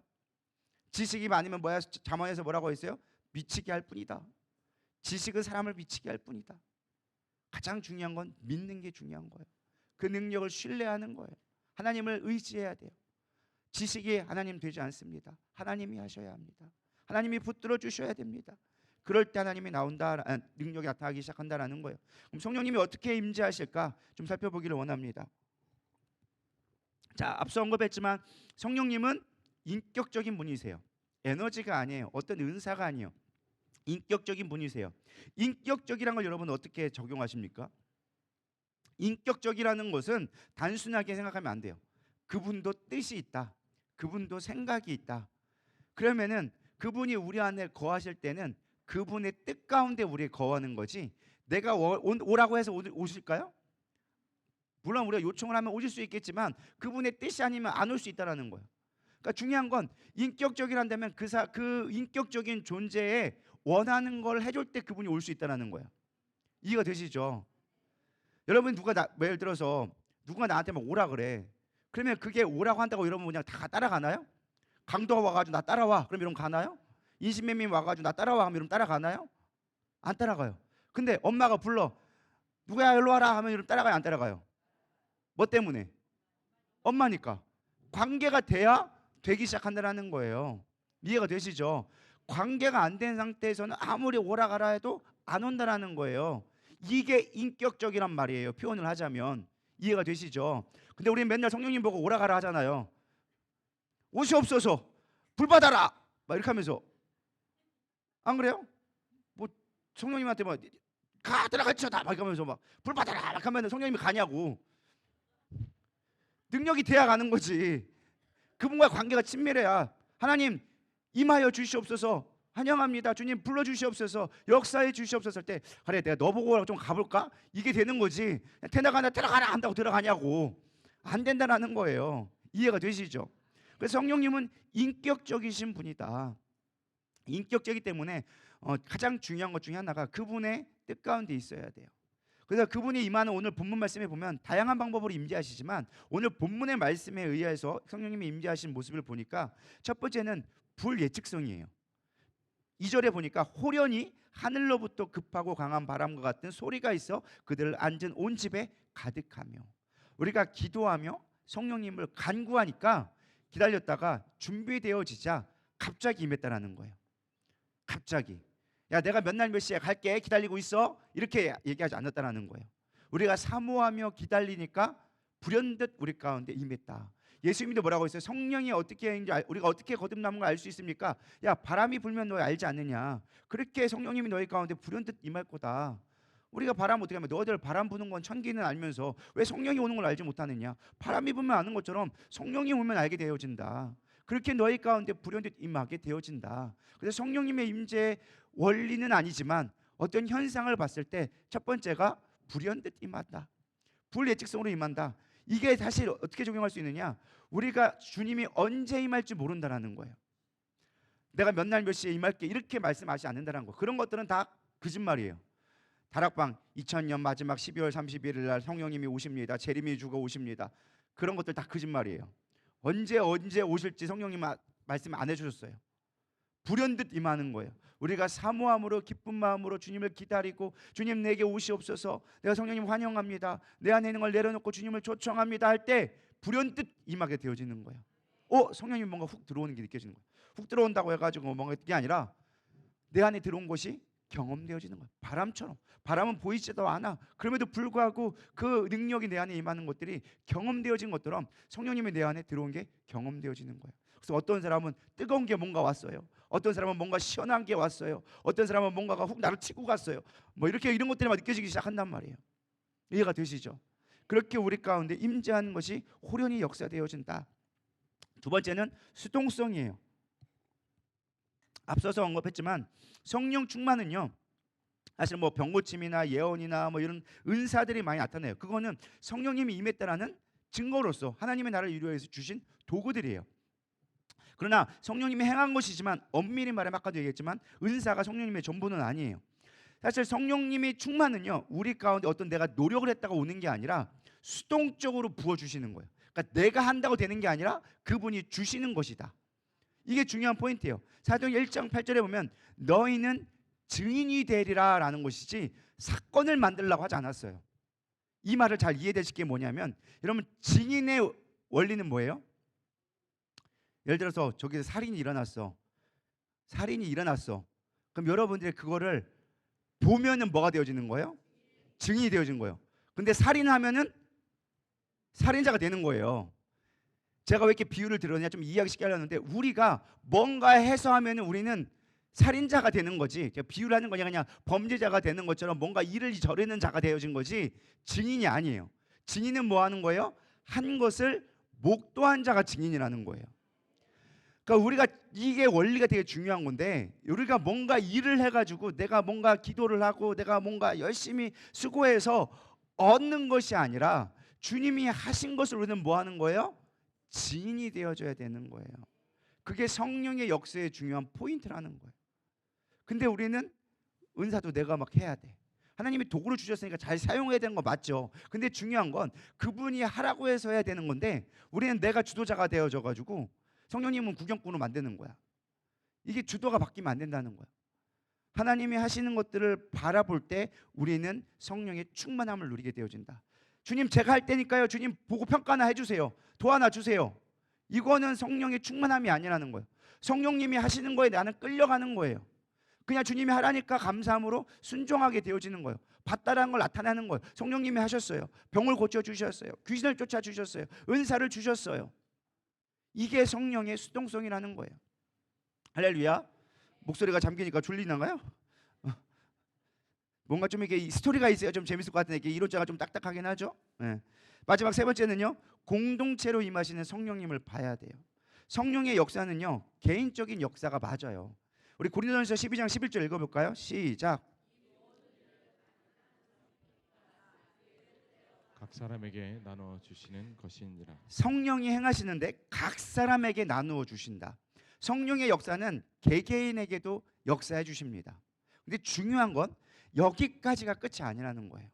A: 지식이 많으면 뭐야? 잠언에서 뭐라고 했어요? 미치게 할 뿐이다. 지식은 사람을 미치게 할 뿐이다. 가장 중요한 건 믿는 게 중요한 거예요. 그 능력을 신뢰하는 거예요. 하나님을 의지해야 돼요. 지식이 하나님 되지 않습니다. 하나님이 하셔야 합니다. 하나님이 붙들어 주셔야 됩니다. 그럴 때 하나님이 나온다, 능력이 나타나기 시작한다라는 거예요. 그럼 성령님이 어떻게 임재하실까 좀 살펴보기를 원합니다. 자, 앞서 언급했지만 성령님은 인격적인 분이세요. 에너지가 아니에요. 어떤 은사가 아니에요. 인격적인 분이세요. 인격적이라는 걸 여러분 어떻게 적용하십니까? 인격적이라는 것은 단순하게 생각하면 안 돼요. 그분도 뜻이 있다. 그분도 생각이 있다. 그러면은 그분이 우리 안에 거하실 때는 그분의 뜻 가운데 우리에 거하는 거지, 내가 오라고 해서 오실까요? 물론 우리가 요청을 하면 오실 수 있겠지만 그분의 뜻이 아니면 안 올 수 있다는 거예요. 그러니까 중요한 건 인격적이란다면 그 인격적인 존재에 원하는 걸 해줄 때 그분이 올 수 있다는 거예요. 이해가 되시죠? 여러분 예를 들어서 누가 나한테 막 오라 그래. 그러면 그게 오라고 한다고 여러분 그냥 다 따라가나요? 강도가 와가지고 나 따라와. 그럼 여러분 가나요? 인신매매 와가지고 나 따라와 하면 여러분 따라가나요? 안 따라가요. 근데 엄마가 불러 누구야 일로 와라 하면 여러분 따라가요, 안 따라가요? 뭐 때문에? 엄마니까. 관계가 돼야 되기 시작한다는 거예요. 이해가 되시죠? 관계가 안 된 상태에서는 아무리 오라 가라 해도 안 온다라는 거예요. 이게 인격적이란 말이에요. 표현을 하자면. 이해가 되시죠? 근데 우리 맨날 성령님 보고 오라 가라 하잖아요. 오시옵소서, 불 받아라 막 이렇게 하면서, 안 그래요? 뭐 성령님한테 뭐 가 들어가치다 막 이러면서 막 불 받아라 막 하면 성령님이 가냐고. 능력이 돼야 가는 거지. 그분과 관계가 친밀해야. 하나님 임하여 주시옵소서. 환영합니다. 주님 불러주시옵소서. 역사해 주시옵소서 할 때 그래 내가 너 보고 좀 가볼까? 이게 되는 거지. 들어가라 한다고 들어가냐고. 안 된다라는 거예요. 이해가 되시죠? 그래서 성령님은 인격적이신 분이다. 인격적이기 때문에 가장 중요한 것 중에 하나가 그분의 뜻 가운데 있어야 돼요. 그래서 그분이 임하는 오늘 본문 말씀에 보면 다양한 방법으로 임재하시지만 오늘 본문의 말씀에 의해서 성령님이 임재하신 모습을 보니까 첫 번째는 불예측성이에요. 2절에 보니까 호련히 하늘로부터 급하고 강한 바람과 같은 소리가 있어 그들을 앉은 온 집에 가득하며, 우리가 기도하며 성령님을 간구하니까 기다렸다가 준비되어지자 갑자기 임했다라는 거예요. 갑자기. 야 내가 몇 날 몇 시에 갈게 기다리고 있어 이렇게 얘기하지 않았다라는 거예요. 우리가 사모하며 기다리니까 불현듯 우리 가운데 임했다. 예수님도 뭐라고 했어요? 성령이 어떻게 하는지 우리가 어떻게 거듭남은 걸 알 수 있습니까? 야 바람이 불면 너 알지 않느냐. 그렇게 성령님이 너희 가운데 불현듯 임할 거다. 우리가 바람 어떻게 하면 너희들 바람 부는 건 천기는 알면서 왜 성령이 오는 걸 알지 못하느냐. 바람이 불면 아는 것처럼 성령이 오면 알게 되어진다. 그렇게 너희 가운데 불현듯 임하게 되어진다. 그래서 성령님의 임재의 원리는 아니지만 어떤 현상을 봤을 때 첫 번째가 불현듯 임한다. 불예측성으로 임한다. 이게 사실 어떻게 적용할 수 있느냐? 우리가 주님이 언제 임할지 모른다라는 거예요. 내가 몇 날 몇 시에 임할게 이렇게 말씀하지 않는다는 거. 그런 것들은 다 거짓말이에요. 다락방 2000년 마지막 12월 31일 날 성령님이 오십니다. 재림이 주고 오십니다. 그런 것들 다 거짓말이에요. 언제 오실지 성령님 말씀 안 해주셨어요. 불현듯 임하는 거예요. 우리가 사모함으로 기쁜 마음으로 주님을 기다리고 주님 내게 오시옵소서, 내가 성령님 환영합니다, 내 안에 있는 걸 내려놓고 주님을 초청합니다 할 때 불현듯 임하게 되어지는 거예요. 성령님 뭔가 훅 들어오는 게 느껴지는 거예요. 훅 들어온다고 해가지고 뭔가 그게 아니라 내 안에 들어온 것이 경험되어지는 거예요. 바람처럼. 바람은 보이지도 않아. 그럼에도 불구하고 그 능력이 내 안에 임하는 것들이 경험되어진 것처럼 성령님이 내 안에 들어온 게 경험되어지는 거예요. 그래서 어떤 사람은 뜨거운 게 뭔가 왔어요. 어떤 사람은 뭔가 시원한 게 왔어요. 어떤 사람은 뭔가가 훅 나를 치고 갔어요. 뭐 이렇게 이런 것들이 막 느껴지기 시작한단 말이에요. 이해가 되시죠? 그렇게 우리 가운데 임재하는 것이 호련히 역사되어진다. 두 번째는 수동성이에요. 앞서서 언급했지만 성령 충만은요, 사실 뭐 병고침이나 예언이나 뭐 이런 은사들이 많이 나타나요. 그거는 성령님이 임했다라는 증거로서 하나님의 나라를 이루기 위해서 주신 도구들이에요. 그러나 성령님이 행한 것이지만 엄밀히 말하면 아까도 얘기했지만 은사가 성령님의 전부는 아니에요. 사실 성령님이 충만은요, 우리 가운데 어떤 내가 노력을 했다가 오는 게 아니라 수동적으로 부어주시는 거예요. 그러니까 내가 한다고 되는 게 아니라 그분이 주시는 것이다. 이게 중요한 포인트예요. 사도행 1장 8절에 보면 너희는 증인이 되리라 라는 것이지 사건을 만들려고 하지 않았어요. 이 말을 잘 이해되실 게 뭐냐면, 여러분 증인의 원리는 뭐예요? 예를 들어서 저기서 살인이 일어났어. 그럼 여러분들이 그거를 보면은 뭐가 되어지는 거예요? 증인이 되어진 거예요. 근데 살인하면은 살인자가 되는 거예요. 제가 왜 이렇게 비유를 들었냐 좀 이해하기 쉽게 하려는데, 우리가 뭔가 해서 하면은 우리는 살인자가 되는 거지. 제가 비유를 하는 거냐 그냥 범죄자가 되는 것처럼 뭔가 이를 저르는 자가 되어진 거지 증인이 아니에요. 증인은 뭐 하는 거예요? 한 것을 목도한 자가 증인이라는 거예요. 그러니까 우리가 이게 원리가 되게 중요한 건데, 우리가 뭔가 일을 해가지고 내가 뭔가 기도를 하고 내가 뭔가 열심히 수고해서 얻는 것이 아니라 주님이 하신 것을 우리는 뭐 하는 거예요? 증인이 되어줘야 되는 거예요. 그게 성령의 역사의 중요한 포인트라는 거예요. 근데 우리는 은사도 내가 막 해야 돼. 하나님이 도구를 주셨으니까 잘 사용해야 되는 거 맞죠. 근데 중요한 건 그분이 하라고 해서 해야 되는 건데, 우리는 내가 주도자가 되어져 가지고 성령님은 구경꾼으로 만드는 거야. 이게 주도가 바뀌면 안 된다는 거야. 하나님이 하시는 것들을 바라볼 때 우리는 성령의 충만함을 누리게 되어진다. 주님 제가 할 테니까요, 주님 보고 평가나 해주세요, 도와나 주세요. 이거는 성령의 충만함이 아니라는 거예요. 성령님이 하시는 거에 나는 끌려가는 거예요. 그냥 주님이 하라니까 감사함으로 순종하게 되어지는 거예요. 봤다라는 걸 나타내는 거예요. 성령님이 하셨어요. 병을 고쳐주셨어요. 귀신을 쫓아주셨어요. 은사를 주셨어요. 이게 성령의 수동성이라는 거예요. 할렐루야. 목소리가 잠기니까 졸리나가요? 뭔가 좀 이게 스토리가 있어야 좀 재밌을 것 같은데, 이게 이로자가 좀 딱딱하긴 하죠. 네. 마지막 세 번째는요, 공동체로 임하시는 성령님을 봐야 돼요. 성령의 역사는요 개인적인 역사가 맞아요. 우리 고린도전서 12장 11절 읽어볼까요? 시작.
C: 각 사람에게 나눠 주시는 것이니라.
A: 성령이 행하시는데 각 사람에게 나누어 주신다. 성령의 역사는 개개인에게도 역사해 주십니다. 근데 중요한 건 여기까지가 끝이 아니라는 거예요.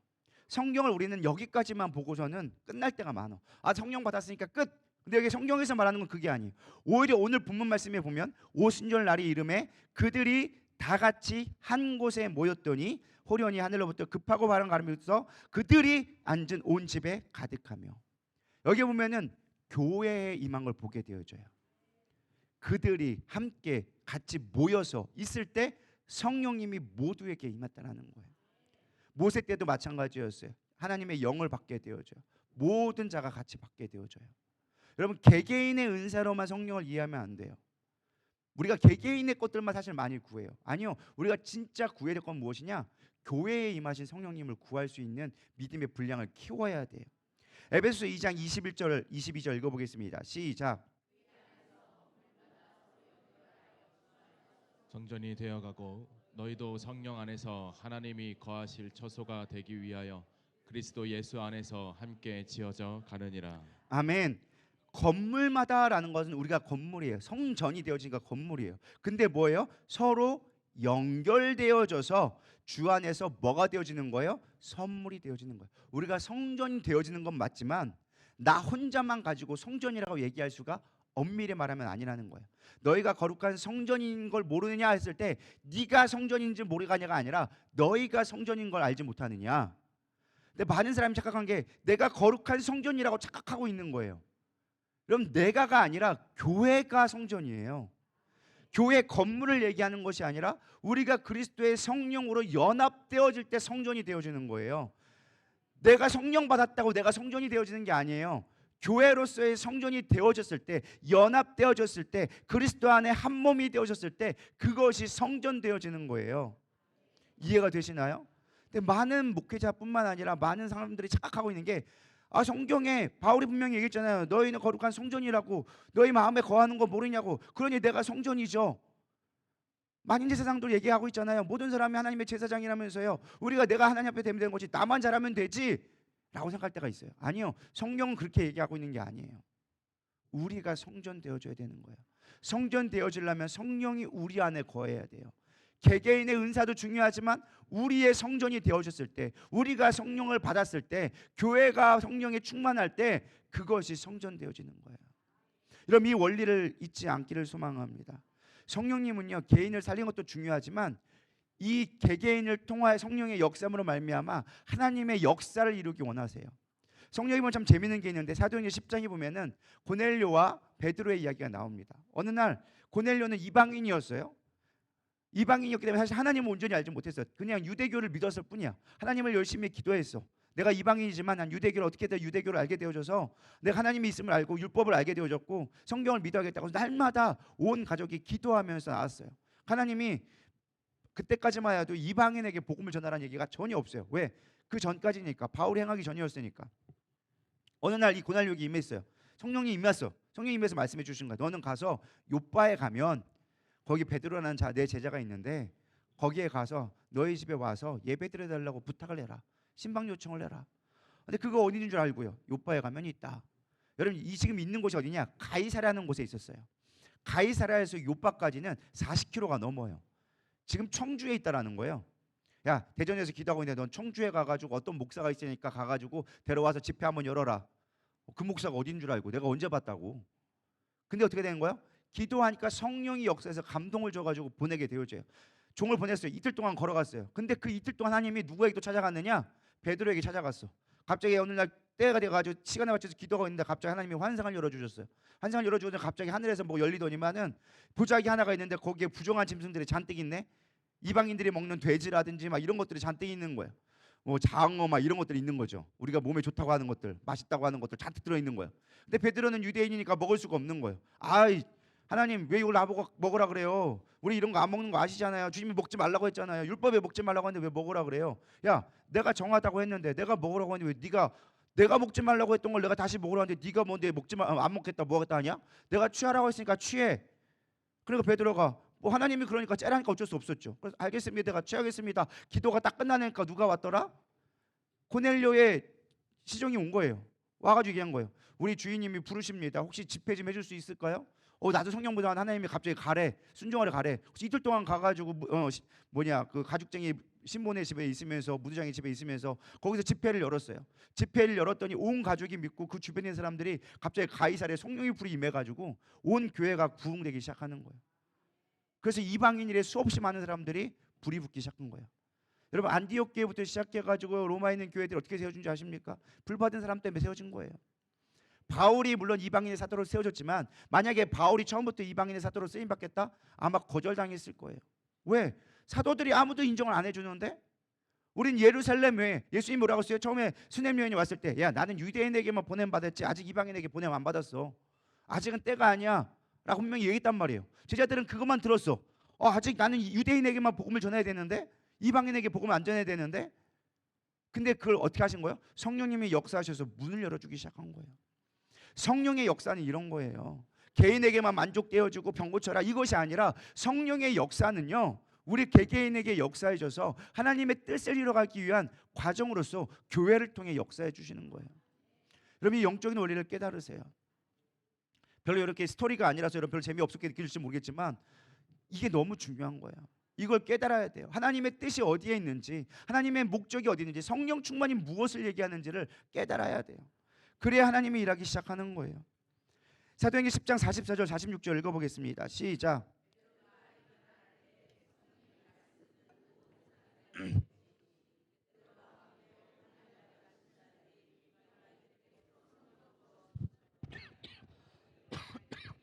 A: 성경을 우리는 여기까지만 보고서는 끝날 때가 많아. 아, 성령 받았으니까 끝. 근데 여기 성경에서 말하는 건 그게 아니에요. 오히려 오늘 본문 말씀에 보면 오순절 날이 이름에 그들이 다 같이 한 곳에 모였더니 호련히 하늘로부터 급하고 바른 바람이 불어서 그들이 앉은 온 집에 가득하며, 여기 보면은 교회에 임한 걸 보게 되어져요. 그들이 함께 같이 모여서 있을 때 성령님이 모두에게 임했다라는 거예요. 모세 때도 마찬가지였어요. 하나님의 영을 받게 되어져요. 모든 자가 같이 받게 되어져요. 여러분, 개개인의 은사로만 성령을 이해하면 안 돼요. 우리가 개개인의 것들만 사실 많이 구해요. 아니요, 우리가 진짜 구해야 될 건 무엇이냐? 교회에 임하신 성령님을 구할 수 있는 믿음의 분량을 키워야 돼요. 에베소서 2장 21절 22절 읽어보겠습니다. 시작.
C: 성전이 되어가고 너희도 성령 안에서 하나님이 거하실 처소가 되기 위하여 그리스도 예수 안에서 함께 지어져 가느니라.
A: 아멘. 건물마다라는 것은 우리가 건물이에요. 성전이 되어지니까 건물이에요. 근데 뭐예요? 서로 연결되어져서 주 안에서 뭐가 되어지는 거예요? 선물이 되어지는 거예요. 우리가 성전이 되어지는 건 맞지만 나 혼자만 가지고 성전이라고 얘기할 수가 엄밀히 말하면 아니라는 거예요. 너희가 거룩한 성전인 걸 모르느냐 했을 때 네가 성전인지 모르가냐가 아니라 너희가 성전인 걸 알지 못하느냐. 근데 많은 사람이 착각한 게 내가 거룩한 성전이라고 착각하고 있는 거예요. 그럼 내가가 아니라 교회가 성전이에요. 교회 건물을 얘기하는 것이 아니라 우리가 그리스도의 성령으로 연합되어질 때 성전이 되어지는 거예요. 내가 성령 받았다고 내가 성전이 되어지는 게 아니에요. 교회로서의 성전이 되어졌을 때, 연합되어졌을 때, 그리스도 안에 한 몸이 되어졌을 때 그것이 성전 되어지는 거예요. 이해가 되시나요? 근데 많은 목회자뿐만 아니라 많은 사람들이 착각하고 있는 게, 아, 성경에 바울이 분명히 얘기했잖아요. 너희는 거룩한 성전이라고. 너희 마음에 거하는 거 모르냐고. 그러니 내가 성전이죠. 만인제사장도 얘기하고 있잖아요. 모든 사람이 하나님의 제사장이라면서요. 우리가 내가 하나님 앞에 되면 되는 거지 나만 잘하면 되지 라고 생각할 때가 있어요. 아니요, 성경은 그렇게 얘기하고 있는 게 아니에요. 우리가 성전 되어줘야 되는 거예요. 성전 되어지려면 성령이 우리 안에 거해야 돼요. 개개인의 은사도 중요하지만 우리의 성전이 되어졌을 때, 우리가 성령을 받았을 때, 교회가 성령에 충만할 때 그것이 성전 되어지는 거예요. 여러분, 이 원리를 잊지 않기를 소망합니다. 성령님은요, 개인을 살리는 것도 중요하지만 이 개개인을 통하여 성령의 역사함으로 말미암아 하나님의 역사를 이루기 원하세요. 성령이 보면 참 재미있는 게 있는데 사도행전 10장에 보면은 고넬료와 베드로의 이야기가 나옵니다. 어느 날 고넬료는 이방인이었어요. 이방인이었기 때문에 사실 하나님을 온전히 알지 못했어요. 그냥 유대교를 믿었을 뿐이야. 하나님을 열심히 기도했어. 내가 이방인이지만 난 유대교를 어떻게든 유대교를 알게 되어져서 내가 하나님이 있음을 알고 율법을 알게 되어졌고 성경을 믿어야겠다고 날마다 온 가족이 기도하면서 나왔어요. 하나님이 그때까지만 해도 이방인에게 복음을 전하라는 얘기가 전혀 없어요. 왜? 그 전까지니까, 바울이 행하기 전이었으니까. 어느 날 이 고넬료에게 임했어요. 성령이 임했어. 성령이 임해서 말씀해 주신 거야. 너는 가서 요빠에 가면 거기 베드로라는 내 제자가 있는데 거기에 가서 너희 집에 와서 예배드려 달라고 부탁을 해라. 신방 요청을 해라. 근데 그거 어디인 줄 알고요. 요빠에 가면 있다. 여러분, 이 지금 있는 곳이 어디냐? 가이사라는 곳에 있었어요. 가이사라에서 요빠까지는 40km가 넘어요. 지금 청주에 있다라는 거예요. 야, 대전에서 기도하고 있는데 넌 청주에 가가지고 어떤 목사가 있으니까 가가지고 데려와서 집회 한번 열어라. 그 목사가 어딘 줄 알고 내가 언제 봤다고. 근데 어떻게 된 거야? 기도하니까 성령이 역사에서 감동을 줘가지고 보내게 되어져요. 종을 보냈어요. 이틀 동안 걸어갔어요. 근데 그 이틀 동안 하나님이 누구에게 또 찾아갔느냐? 베드로에게 찾아갔어. 갑자기 어느 날 때가 돼가지고 시간에 맞춰서 기도하고 있는데 갑자기 하나님이 환상을 열어주셨어요. 환상을 열어주는데 갑자기 하늘에서 뭐 열리더니만은 보자기 하나가 있는데 거기에 부정한 짐승들이 잔뜩 있네. 이방인들이 먹는 돼지라든지 막 이런 것들이 잔뜩 있는 거예요. 뭐 장어 막 이런 것들이 있는 거죠. 우리가 몸에 좋다고 하는 것들, 맛있다고 하는 것들 잔뜩 들어 있는 거예요. 근데 베드로는 유대인이니까 먹을 수가 없는 거예요. 아이, 하나님 왜 이걸 나보고 먹으라 그래요? 우리 이런 거 안 먹는 거 아시잖아요. 주님이 먹지 말라고 했잖아요. 율법에 먹지 말라고 했는데 왜 먹으라 그래요? 야, 내가 정하다고 했는데 내가 먹으라고 했는데 왜 내가 먹지 말라고 했던 걸 내가 다시 먹으라고 했는데 네가 뭔데 안 먹겠다 뭐 하겠다 하냐? 내가 취하라고 했으니까 취해. 그러니까 베드로가 뭐 하나님이 그러니까 째라니까 어쩔 수 없었죠. 그래서 알겠습니다. 내가 취하겠습니다. 기도가 딱 끝나니까 누가 왔더라? 고넬료의 시종이 온 거예요. 와가지고 얘기한 거예요. 우리 주인님이 부르십니다. 혹시 집회 좀 해줄 수 있을까요? 나도 성령보다 하나님이 갑자기 가래, 순종하러 가래. 혹시 이틀 동안 가가지고 그 가죽쟁이 신본의 집에 있으면서, 무두장의 집에 있으면서 거기서 집회를 열었어요. 집회를 열었더니 온 가족이 믿고 그 주변에 있는 사람들이 갑자기 가이사랴에 성령의 불이 임해가지고 온 교회가 부흥되기 시작하는 거예요. 그래서 이방인일에 수없이 많은 사람들이 불이 붙기 시작한 거예요. 여러분, 안디옥 교회부터 시작해가지고 로마에 있는 교회들이 어떻게 세워진지 아십니까? 불 받은 사람 때문에 세워진 거예요. 바울이 물론 이방인의 사도로 세워졌지만 만약에 바울이 처음부터 이방인의 사도로 쓰임 받겠다? 아마 거절당했을 거예요. 왜? 사도들이 아무도 인정을 안 해주는데? 우린 예루살렘에 예수님이 뭐라고 했어요? 처음에 수냄 여인이 왔을 때, 야, 나는 유대인에게만 보냄 받았지 아직 이방인에게 보냄 안 받았어. 아직은 때가 아니야 라고 분명히 얘기했단 말이에요. 제자들은 그것만 들었어. 아직 나는 유대인에게만 복음을 전해야 되는데, 이방인에게 복음을 안 전해야 되는데. 근데 그걸 어떻게 하신 거예요? 성령님이 역사하셔서 문을 열어주기 시작한 거예요. 성령의 역사는 이런 거예요. 개인에게만 만족되어주고 병 고쳐라 이것이 아니라, 성령의 역사는요, 우리 개개인에게 역사해줘서 하나님의 뜻을 이뤄가기 위한 과정으로서 교회를 통해 역사해 주시는 거예요. 여러분, 이 영적인 원리를 깨달으세요. 별로 이렇게 스토리가 아니라서 여러분 별로 재미없게 느낄지 모르겠지만 이게 너무 중요한 거예요. 이걸 깨달아야 돼요. 하나님의 뜻이 어디에 있는지, 하나님의 목적이 어디 있는지, 성령 충만이 무엇을 얘기하는지를 깨달아야 돼요. 그래야 하나님이 일하기 시작하는 거예요. 사도행전 10장 44절 46절 읽어보겠습니다. 시작.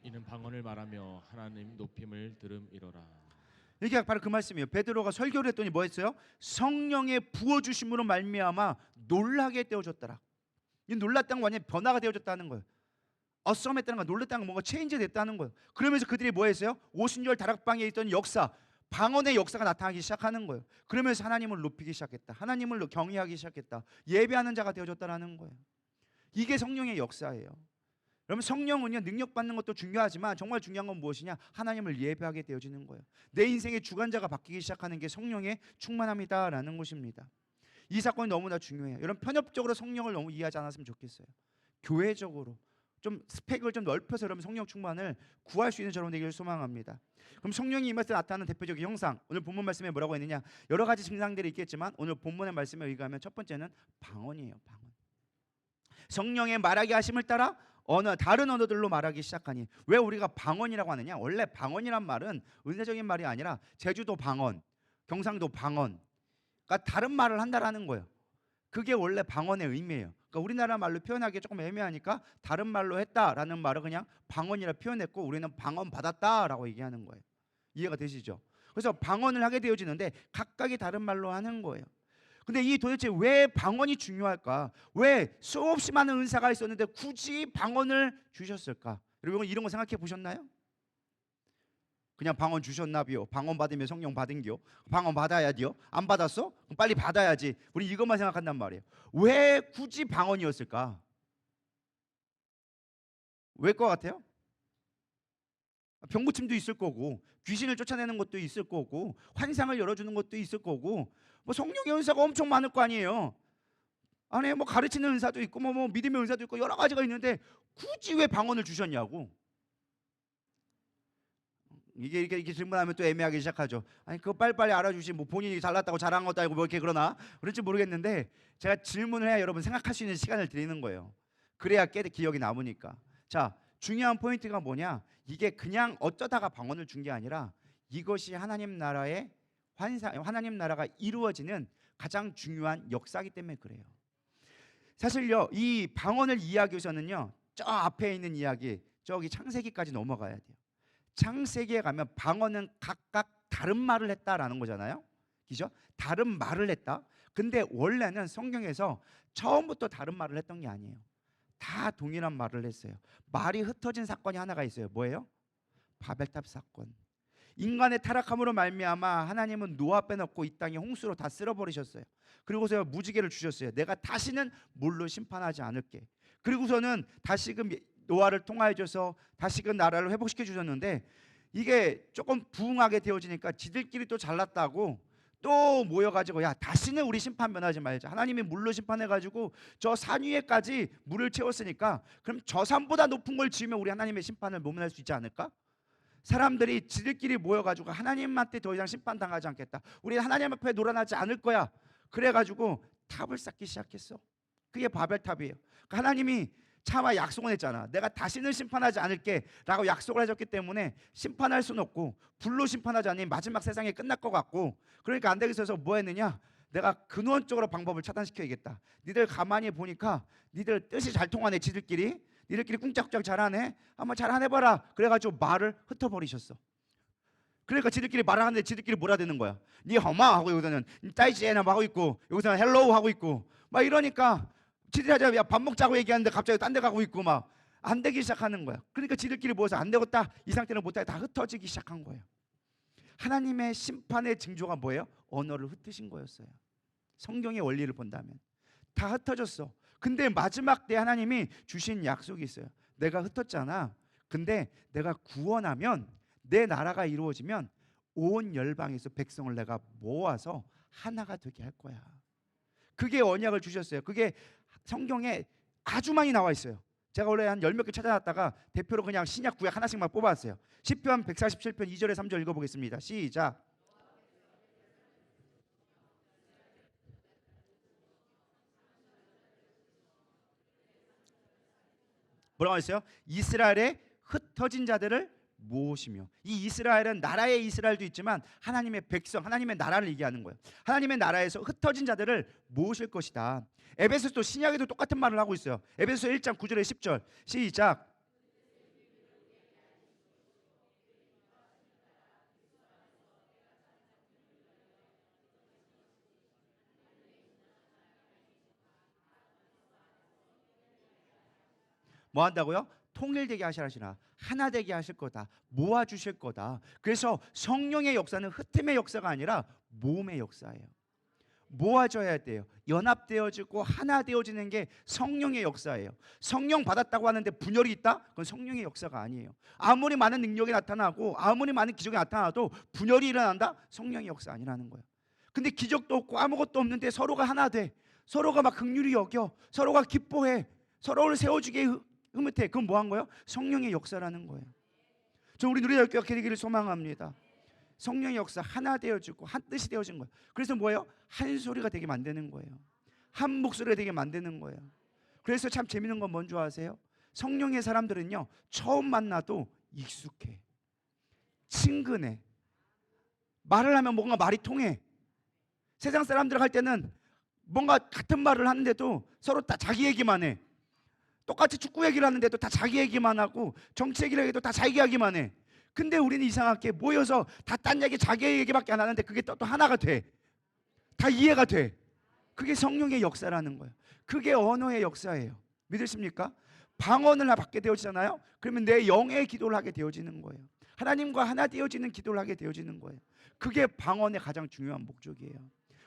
C: 이는 방언을 말하며 하나님 높임을 들음이로라.
A: 이게 바로 그 말씀이에요. 베드로가 설교를 했더니 뭐 했어요? 성령의 부어주심으로 말미암아 놀라게 되어졌더라. 이 놀랐다는 건 완전히 변화가 되어졌다는 거예요. 어썸했다는 건, 놀랐다는 건 뭔가 체인지 됐다는 거예요. 그러면서 그들이 뭐 했어요? 오순절 다락방에 있던 역사, 방언의 역사가 나타나기 시작하는 거예요. 그러면서 하나님을 높이기 시작했다. 하나님을 경외하기 시작했다. 예배하는 자가 되어졌다는 거예요. 이게 성령의 역사예요. 여러분, 성령은요, 능력받는 것도 중요하지만 정말 중요한 건 무엇이냐? 하나님을 예배하게 되어지는 거예요. 내 인생의 주관자가 바뀌기 시작하는 게 성령의 충만함이다라는 것입니다. 이 사건이 너무나 중요해요. 여러분, 편협적으로 성령을 너무 이해하지 않았으면 좋겠어요. 교회적으로 좀 스펙을 좀 넓혀서 여러분 성령 충만을 구할 수 있는 저런 되기를 소망합니다. 그럼 성령이 임할 때 나타나는 대표적인 형상, 오늘 본문 말씀에 뭐라고 했느냐? 여러 가지 증상들이 있겠지만 오늘 본문의 말씀에 의하면 첫 번째는 방언이에요. 방언. 성령의 말하게 하심을 따라 다른 언어들로 말하기 시작하니. 왜 우리가 방언이라고 하느냐? 원래 방언이란 말은 은사적인 말이 아니라 제주도 방언, 경상도 방언, 그러니까 다른 말을 한다라는 거예요. 그게 원래 방언의 의미예요. 그러니까 우리나라 말로 표현하기 조금 애매하니까 다른 말로 했다라는 말을 그냥 방언이라 표현했고, 우리는 방언 받았다라고 얘기하는 거예요. 이해가 되시죠? 그래서 방언을 하게 되어지는데 각각이 다른 말로 하는 거예요. 근데 이 도대체 왜 방언이 중요할까? 왜 수없이 많은 은사가 있었는데 굳이 방언을 주셨을까? 여러분, 이런 거 생각해 보셨나요? 그냥 방언 주셨나비요? 방언 받으면 성령 받은겨? 방언 받아야지요? 안 받았어? 그럼 빨리 받아야지. 우리 이것만 생각한단 말이에요. 왜 굳이 방언이었을까? 왜일 것 같아요? 병고침도 있을 거고, 귀신을 쫓아내는 것도 있을 거고, 환상을 열어주는 것도 있을 거고, 뭐 성령의 은사가 엄청 많을 거 아니에요. 안에 뭐 가르치는 은사도 있고, 뭐 믿음의 은사도 있고, 여러 가지가 있는데 굳이 왜 방언을 주셨냐고. 이게 질문하면 또 애매하기 시작하죠. 아니, 그거 빨리빨리 알아주시. 뭐 본인이 잘났다고 자랑한 것도 아니고 뭐 이렇게 그러나 그런지 모르겠는데, 제가 질문을 해야 여러분 생각할 수 있는 시간을 드리는 거예요. 그래야 기억이 남으니까. 자, 중요한 포인트가 뭐냐? 이게 그냥 어쩌다가 방언을 준 게 아니라 이것이 하나님 나라의 하나님 나라가 이루어지는 가장 중요한 역사이기 때문에 그래요. 사실요, 이 방언을 이해하기 위해서는요, 저 앞에 있는 이야기, 저기 창세기까지 넘어가야 돼요. 창세기에 가면 방언은 각각 다른 말을 했다라는 거잖아요. 그죠? 다른 말을 했다. 근데 원래는 성경에서 처음부터 다른 말을 했던 게 아니에요. 다 동일한 말을 했어요. 말이 흩어진 사건이 하나가 있어요. 뭐예요? 바벨탑 사건. 인간의 타락함으로 말미암아 하나님은 노아 빼놓고 이 땅에 홍수로 다 쓸어버리셨어요. 그리고서 무지개를 주셨어요. 내가 다시는 물로 심판하지 않을게. 그리고서는 다시금 노아를 통하여 줘서 다시금 나라를 회복시켜 주셨는데, 이게 조금 부응하게 되어지니까 지들끼리 또 잘났다고 또 모여가지고 야 다시는 우리 심판 면하지 말자. 하나님이 물로 심판해가지고 저 산 위에까지 물을 채웠으니까 그럼 저 산보다 높은 걸 지으면 우리 하나님의 심판을 모면할 수 있지 않을까? 사람들이 지들끼리 모여가지고 하나님한테 더 이상 심판당하지 않겠다. 우리 하나님 앞에 놀아나지 않을 거야. 그래가지고 탑을 쌓기 시작했어. 그게 바벨탑이에요. 그러니까 하나님이 차마 약속을 했잖아. 내가 다시는 심판하지 않을게 라고 약속을 해줬기 때문에 심판할 수는 없고 불로 심판하지 않으면 마지막 세상이 끝날 것 같고, 그러니까 안 되겠어서 뭐 했느냐, 내가 근원적으로 방법을 차단시켜야겠다. 니들 가만히 보니까 니들 뜻이 잘 통하네. 니들끼리 꿍짝꿍짝 잘하네. 한번 잘 해봐라. 그래가지고 말을 흩어버리셨어. 그러니까 지들끼리 말하는데 지들끼리 몰아대는 거야. 니 허마 하고 여기서는 짜이지에나 하고 있고 여기서는 헬로우 하고 있고 막 이러니까 지들이 하자 야 밥 먹자고 얘기하는데 갑자기 딴 데 가고 있고 막 안 되기 시작하는 거야. 그러니까 지들끼리 모여서 안 되겠다 이 상태는 못하게 다 흩어지기 시작한 거예요. 하나님의 심판의 징조가 뭐예요? 언어를 흩으신 거였어요. 성경의 원리를 본다면 다 흩어졌어. 근데 마지막 때 하나님이 주신 약속이 있어요. 내가 흩었잖아. 근데 내가 구원하면 내 나라가 이루어지면 온 열방에서 백성을 내가 모아서 하나가 되게 할 거야. 그게 언약을 주셨어요. 그게 성경에 아주 많이 나와 있어요. 제가 원래 한 10몇 개 찾아놨다가 대표로 그냥 신약 구약 하나씩만 뽑아왔어요. 시편 147편 2절에 3절 읽어보겠습니다. 시작. 뭐라고 했어요? 이스라엘의 흩어진 자들을 모으시며. 이 이스라엘은 나라의 이스라엘도 있지만 하나님의 백성, 하나님의 나라를 얘기하는 거예요. 하나님의 나라에서 흩어진 자들을 모으실 것이다. 에베소서 신약에도 똑같은 말을 하고 있어요. 에베소서 1장 9절에 10절 시작. 뭐 한다고요? 통일되게 하시라. 하나 되게 하실 거다. 모아주실 거다. 그래서 성령의 역사는 흩음의 역사가 아니라 모음의 역사예요. 모아져야 돼요. 연합되어지고 하나 되어지는 게 성령의 역사예요. 성령 받았다고 하는데 분열이 있다? 그건 성령의 역사가 아니에요. 아무리 많은 능력이 나타나고 아무리 많은 기적이 나타나도 분열이 일어난다? 성령의 역사 아니라는 거예요. 근데 기적도 없고 아무것도 없는데 서로가 하나 돼. 서로가 막 긍휼히 여겨. 서로가 기뻐해. 서로를 세워주게 흐뭇해. 그건 뭐 한 거예요? 성령의 역사라는 거예요. 저 우리 누리教교회가 되기를 소망합니다. 성령의 역사 하나 되어지고 한 뜻이 되어진 거예요. 그래서 뭐예요? 한 소리가 되게 만드는 거예요. 한 목소리가 되게 만드는 거예요. 그래서 참 재밌는 건 뭔지 아세요? 성령의 사람들은요 처음 만나도 익숙해, 친근해, 말을 하면 뭔가 말이 통해. 세상 사람들 할 때는 뭔가 같은 말을 하는데도 서로 다 자기 얘기만 해. 똑같이 축구 얘기를 하는데도 다 자기 얘기만 하고 정치 얘기를 해도 다 자기 이야기만 해. 근데 우리는 이상하게 모여서 다 딴 얘기 자기 얘기밖에 안 하는데 그게 또 하나가 돼. 다 이해가 돼. 그게 성령의 역사라는 거예요. 그게 언어의 역사예요. 믿으십니까? 방언을 받게 되어지잖아요. 그러면 내 영의 기도를 하게 되어지는 거예요. 하나님과 하나 되어지는 기도를 하게 되어지는 거예요. 그게 방언의 가장 중요한 목적이에요.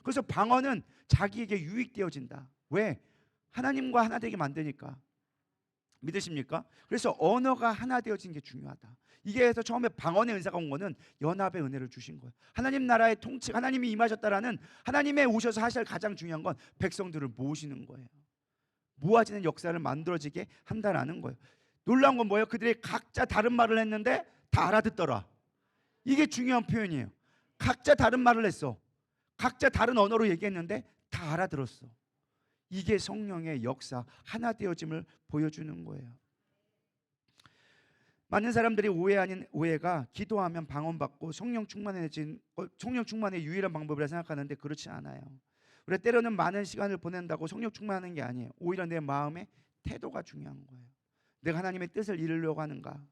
A: 그래서 방언은 자기에게 유익되어진다. 왜? 하나님과 하나 되게 만드니까. 믿으십니까? 그래서 언어가 하나 되어진 게 중요하다. 이게 해서 처음에 방언의 은사가 온 거는 연합의 은혜를 주신 거예요. 하나님 나라의 통치, 하나님이 임하셨다라는, 하나님의 오셔서 하실 가장 중요한 건 백성들을 모으시는 거예요. 모아지는 역사를 만들어지게 한다라는 거예요. 놀라운 건 뭐예요? 그들이 각자 다른 말을 했는데 다 알아듣더라. 이게 중요한 표현이에요. 각자 다른 말을 했어. 각자 다른 언어로 얘기했는데 다 알아들었어. 이게 성령의 역사, 하나 되어짐을 보여주는 거예요. 많은 사람들이 오해 아닌 오해가 기도하면 방언받고 성령 충만의 유일한 방법이라 생각하는데 그렇지 않아요. 우리가 때로는 많은 시간을 보낸다고 성령 충만하는 게 아니에요. 오히려 내 마음의 태도가 중요한 거예요. 내가 하나님의 뜻을 이루려고 하는가.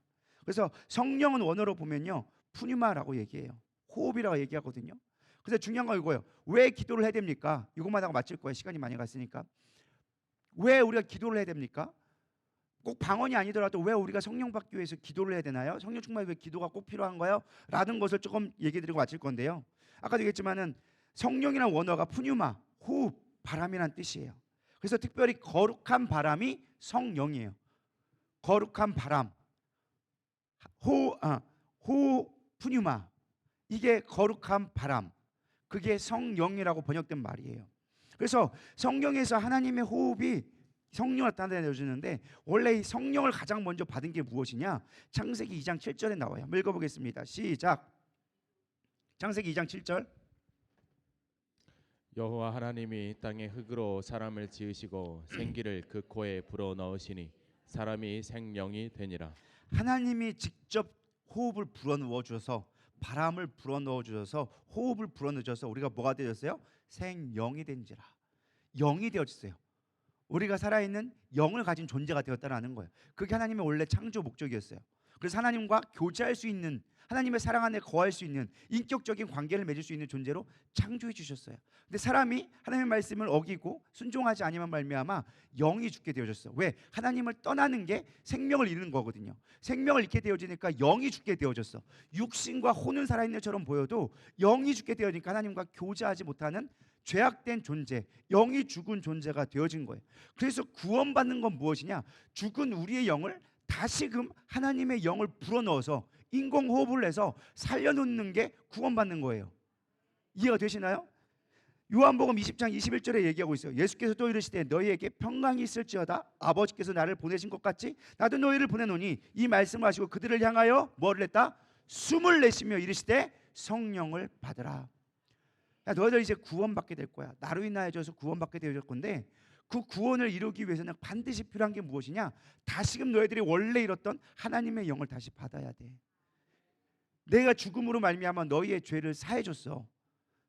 A: 그래서 성령은 원어로 보면요 푸뉴마라고 얘기해요. 호흡이라고 얘기하거든요. 그래서 중요한 건 이거예요. 왜 기도를 해야 됩니까? 이것만 하고 마칠 거예요. 시간이 많이 갔으니까. 왜 우리가 기도를 해야 됩니까? 꼭 방언이 아니더라도 왜 우리가 성령 받기 위해서 기도를 해야 되나요? 성령 충만이 왜 기도가 꼭 필요한가요? 라는 것을 조금 얘기 드리고 마칠 건데요. 아까도 얘기했지만은 성령이라는 원어가 푸뉴마, 호흡, 바람이란 뜻이에요. 그래서 특별히 거룩한 바람이 성령이에요. 거룩한 바람. 푸뉴마, 이게 거룩한 바람, 그게 성령이라고 번역된 말이에요. 그래서 성경에서 하나님의 호흡이 성령을 나타내주는데, 원래 이 성령을 가장 먼저 받은 게 무엇이냐? 창세기 2장 7절에 나와요. 한번 읽어보겠습니다. 시작. 창세기 2장 7절.
C: 여호와 하나님이 땅의 흙으로 사람을 지으시고 생기를 그 코에 불어 넣으시니 사람이 생명이 되니라.
A: 하나님이 직접 호흡을 불어넣어 주셔서, 바람을 불어넣어 주셔서, 호흡을 불어넣어 주셔서 우리가 뭐가 되었어요? 생영이 된지라. 영이 되어졌어요. 우리가 살아있는 영을 가진 존재가 되었다는 거예요. 그게 하나님의 원래 창조 목적이었어요. 그래서 하나님과 교제할 수 있는, 하나님의 사랑 안에 거할 수 있는 인격적인 관계를 맺을 수 있는 존재로 창조해 주셨어요. 근데 사람이 하나님의 말씀을 어기고 순종하지 아니면 말미암아 영이 죽게 되어졌어요. 왜? 하나님을 떠나는 게 생명을 잃는 거거든요. 생명을 잃게 되어지니까 영이 죽게 되어졌어. 육신과 혼은 살아있는 것처럼 보여도 영이 죽게 되어지니까 하나님과 교제하지 못하는 죄악된 존재, 영이 죽은 존재가 되어진 거예요. 그래서 구원받는 건 무엇이냐? 죽은 우리의 영을 다시금 하나님의 영을 불어넣어서 인공호흡을 해서 살려놓는 게 구원받는 거예요. 이해가 되시나요? 요한복음 20장 21절에 얘기하고 있어요. 예수께서 또 이르시되 너희에게 평강이 있을지어다. 아버지께서 나를 보내신 것 같이 나도 너희를 보내노니, 이 말씀을 하시고 그들을 향하여 뭐를 했다? 숨을 내쉬며 이르시되 성령을 받으라. 야, 너희들 이제 구원받게 될 거야. 나로 인하여져서 구원받게 되어질 건데, 그 구원을 이루기 위해서는 반드시 필요한 게 무엇이냐? 다시금 너희들이 원래 잃었던 하나님의 영을 다시 받아야 돼. 내가 죽음으로 말미암아 너희의 죄를 사해 줬어.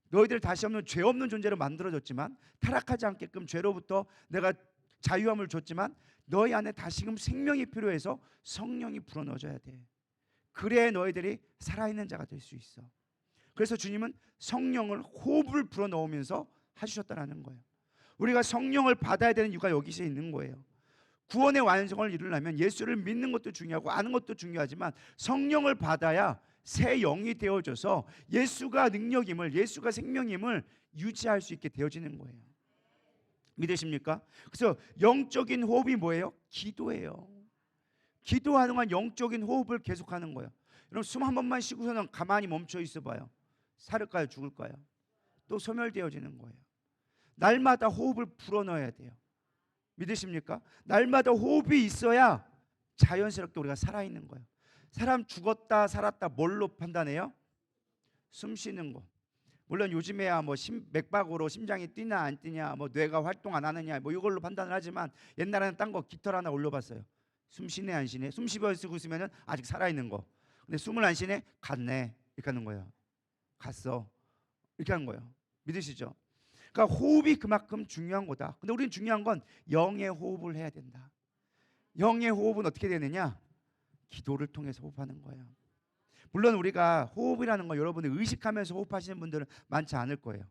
A: 너희들 다시 없는 죄 없는 존재로 만들어졌지만, 타락하지 않게끔 죄로부터 내가 자유함을 줬지만, 너희 안에 다시금 생명이 필요해서 성령이 불어넣어줘야 돼. 그래야 너희들이 살아있는 자가 될 수 있어. 그래서 주님은 성령을 호흡을 불어넣으면서 해주셨다는 거예요. 우리가 성령을 받아야 되는 이유가 여기서 있는 거예요. 구원의 완성을 이루려면 예수를 믿는 것도 중요하고 아는 것도 중요하지만, 성령을 받아야 새 영이 되어져서 예수가 능력임을, 예수가 생명임을 유지할 수 있게 되어지는 거예요. 믿으십니까? 그래서 영적인 호흡이 뭐예요? 기도예요. 기도하는 건 영적인 호흡을 계속하는 거예요. 여러분, 숨 한 번만 쉬고서는 가만히 멈춰 있어 봐요. 살을까요? 죽을까요? 또 소멸되어지는 거예요. 날마다 호흡을 불어넣어야 돼요. 믿으십니까? 날마다 호흡이 있어야 자연스럽게 우리가 살아있는 거예요. 사람 죽었다 살았다 뭘로 판단해요? 숨 쉬는 거. 물론 요즘에야 뭐 맥박으로 심장이 뛰나 안 뛰냐, 뭐 뇌가 활동 안 하느냐, 뭐 이걸로 판단을 하지만, 옛날에는 딴 거 깃털 하나 올려봤어요. 숨 쉬네 안 쉬네. 숨 쉬고 있으면은 아직 살아있는 거. 근데 숨을 안 쉬네, 갔네, 이렇게 하는 거예요. 갔어, 이렇게 하는 거예요. 믿으시죠? 그러니까 호흡이 그만큼 중요한 거다. 근데 우리는 중요한 건 영의 호흡을 해야 된다. 영의 호흡은 어떻게 되느냐? 기도를 통해서 호흡하는 거예요. 물론 우리가 호흡이라는 거 여러분이 의식하면서 호흡하시는 분들은 많지 않을 거예요.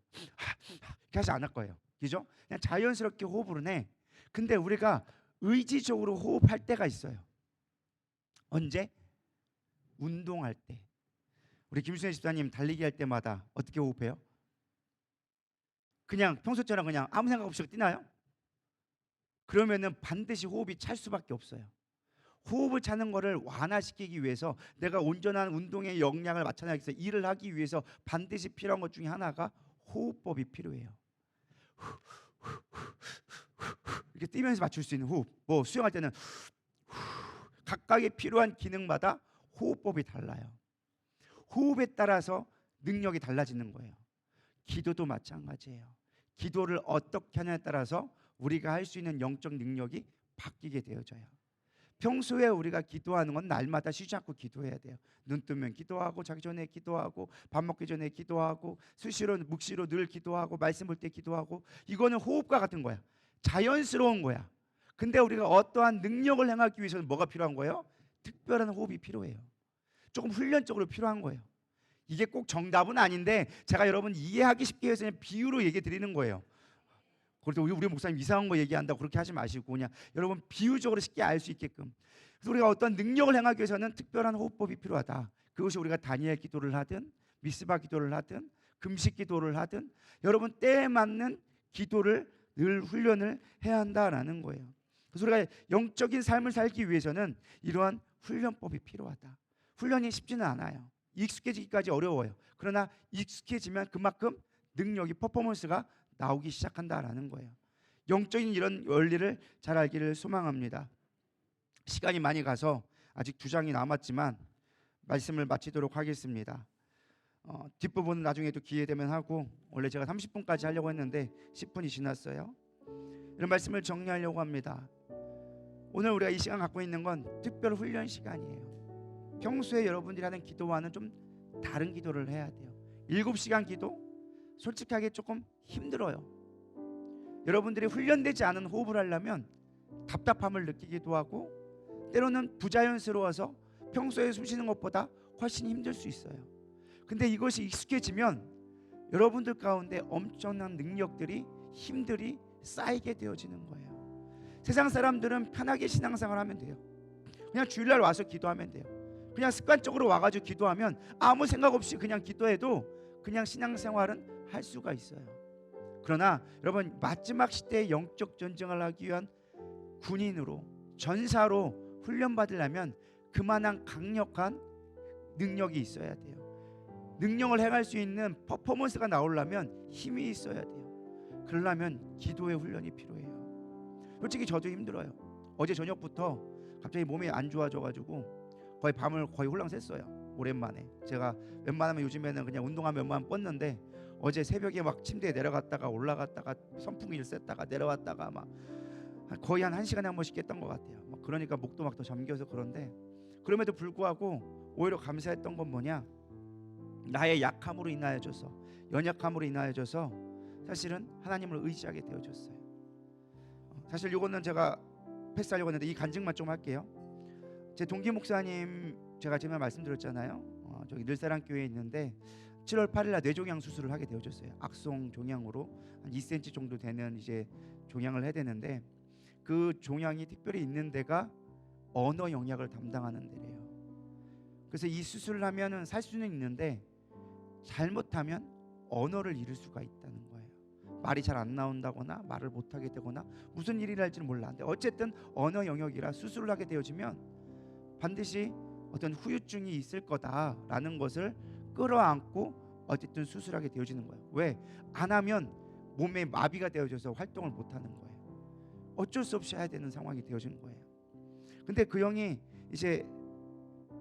A: 이렇게 하지 않을 거예요. 그죠? 그냥 자연스럽게 호흡을 해. 근데 우리가 의지적으로 호흡할 때가 있어요. 언제? 운동할 때. 우리 김수현 집사님 달리기 할 때마다 어떻게 호흡해요? 그냥 평소처럼 그냥 아무 생각 없이 뛰나요? 그러면은 반드시 호흡이 찰 수밖에 없어요. 호흡을 차는 거를 완화시키기 위해서, 내가 온전한 운동의 역량을 맞춰나가기 위해서, 일을 하기 위해서 반드시 필요한 것 중에 하나가 호흡법이 필요해요. 이렇게 뛰면서 맞출 수 있는 호흡. 뭐 수영할 때는 각각의 필요한 기능마다 호흡법이 달라요. 호흡에 따라서 능력이 달라지는 거예요. 기도도 마찬가지예요. 기도를 어떻게 하냐에 따라서 우리가 할 수 있는 영적 능력이 바뀌게 되어져요. 평소에 우리가 기도하는 건 날마다 쉬지 않고 기도해야 돼요. 눈 뜨면 기도하고, 자기 전에 기도하고, 밥 먹기 전에 기도하고, 수시로 묵시로 늘 기도하고, 말씀 볼 때 기도하고. 이거는 호흡과 같은 거야. 자연스러운 거야. 근데 우리가 어떠한 능력을 행하기 위해서는 뭐가 필요한 거예요? 특별한 호흡이 필요해요. 조금 훈련적으로 필요한 거예요. 이게 꼭 정답은 아닌데 제가 여러분 이해하기 쉽게 해서 그냥 비유로 얘기 드리는 거예요. 그래서 우리 목사님 이상한 거 얘기한다고 그렇게 하지 마시고, 그냥 여러분 비유적으로 쉽게 알 수 있게끔. 그래서 우리가 어떤 능력을 행하기 위해서는 특별한 호흡법이 필요하다. 그것이 우리가 다니엘 기도를 하든 미스바 기도를 하든 금식 기도를 하든, 여러분 때에 맞는 기도를 늘 훈련을 해야 한다라는 거예요. 그래서 우리가 영적인 삶을 살기 위해서는 이러한 훈련법이 필요하다. 훈련이 쉽지는 않아요. 익숙해지기까지 어려워요. 그러나 익숙해지면 그만큼 능력이 퍼포먼스가 나오기 시작한다라는 거예요. 영적인 이런 원리를 잘 알기를 소망합니다. 시간이 많이 가서 아직 2장이 남았지만 말씀을 마치도록 하겠습니다. 뒷부분은 나중에도 기회 되면 하고, 원래 제가 30분까지 하려고 했는데 10분이 지났어요. 이런 말씀을 정리하려고 합니다. 오늘 우리가 이 시간 갖고 있는 건 특별 훈련 시간이에요. 평소에 여러분들이 하는 기도와는 좀 다른 기도를 해야 돼요. 7시간 기도 솔직하게 조금 힘들어요. 여러분들이 훈련되지 않은 호흡을 하려면 답답함을 느끼기도 하고, 때로는 부자연스러워서 평소에 숨 쉬는 것보다 훨씬 힘들 수 있어요. 근데 이것이 익숙해지면 여러분들 가운데 엄청난 능력들이, 힘들이 쌓이게 되어지는 거예요. 세상 사람들은 편하게 신앙생활 하면 돼요. 그냥 주일날 와서 기도하면 돼요. 그냥 습관적으로 와가지고 기도하면 아무 생각 없이 그냥 기도해도 그냥 신앙생활은 할 수가 있어요. 그러나 여러분, 마지막 시대의 영적 전쟁을 하기 위한 군인으로, 전사로 훈련받으려면 그만한 강력한 능력이 있어야 돼요. 능력을 행할 수 있는 퍼포먼스가 나오려면 힘이 있어야 돼요. 그러려면 기도의 훈련이 필요해요. 솔직히 저도 힘들어요. 어제 저녁부터 갑자기 몸이 안 좋아져가지고 거의 밤을 거의 홀랑 샜어요. 오랜만에. 제가 웬만하면 요즘에는 그냥 운동하면 웬만하면 뻗는데, 어제 새벽에 막 침대에 내려갔다가 올라갔다가 선풍기를 쐈다가 내려왔다가 막 거의 한 1시간에 한 번씩 깼던 것 같아요. 막 그러니까 목도 막 더 잠겨서. 그런데 그럼에도 불구하고 오히려 감사했던 건 뭐냐, 나의 약함으로 인하여져서, 연약함으로 인하여져서 사실은 하나님을 의지하게 되어졌어요. 사실 이거는 제가 패스하려고 했는데 이 간증만 좀 할게요. 제 동기 목사님, 제가 지금 말씀드렸잖아요. 저기 늘사랑 교회에 있는데 7월 8일 날 뇌종양 수술을 하게 되어졌어요. 악성 종양으로 한 2cm 정도 되는 이제 종양을 해야 되는데, 그 종양이 특별히 있는 데가 언어 영역을 담당하는 데래요. 그래서 이 수술을 하면은 살 수는 있는데 잘못하면 언어를 잃을 수가 있다는 거예요. 말이 잘 안 나온다거나 말을 못하게 되거나 무슨 일이 날지는 몰랐는데, 어쨌든 언어 영역이라 수술을 하게 되어지면 반드시 어떤 후유증이 있을 거다라는 것을 끌어안고 어쨌든 수술하게 되어지는 거예요. 왜? 안 하면 몸에 마비가 되어져서 활동을 못하는 거예요. 어쩔 수 없이 해야 되는 상황이 되어진 거예요. 근데 그 형이 이제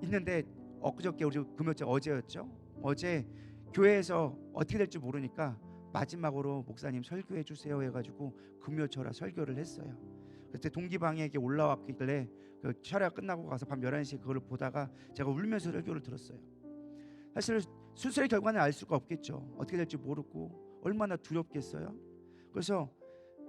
A: 있는데, 엊그저께 우리 금요일 어제였죠. 어제 교회에서 어떻게 될지 모르니까 마지막으로 목사님 설교해 주세요 해가지고 금요철야 설교를 했어요. 그때 동기방에게 올라왔길래 그 철야 끝나고 가서 밤 11시에 그걸 보다가 제가 울면서 설교를 들었어요. 사실 수술의 결과는 알 수가 없겠죠. 어떻게 될지 모르고 얼마나 두렵겠어요. 그래서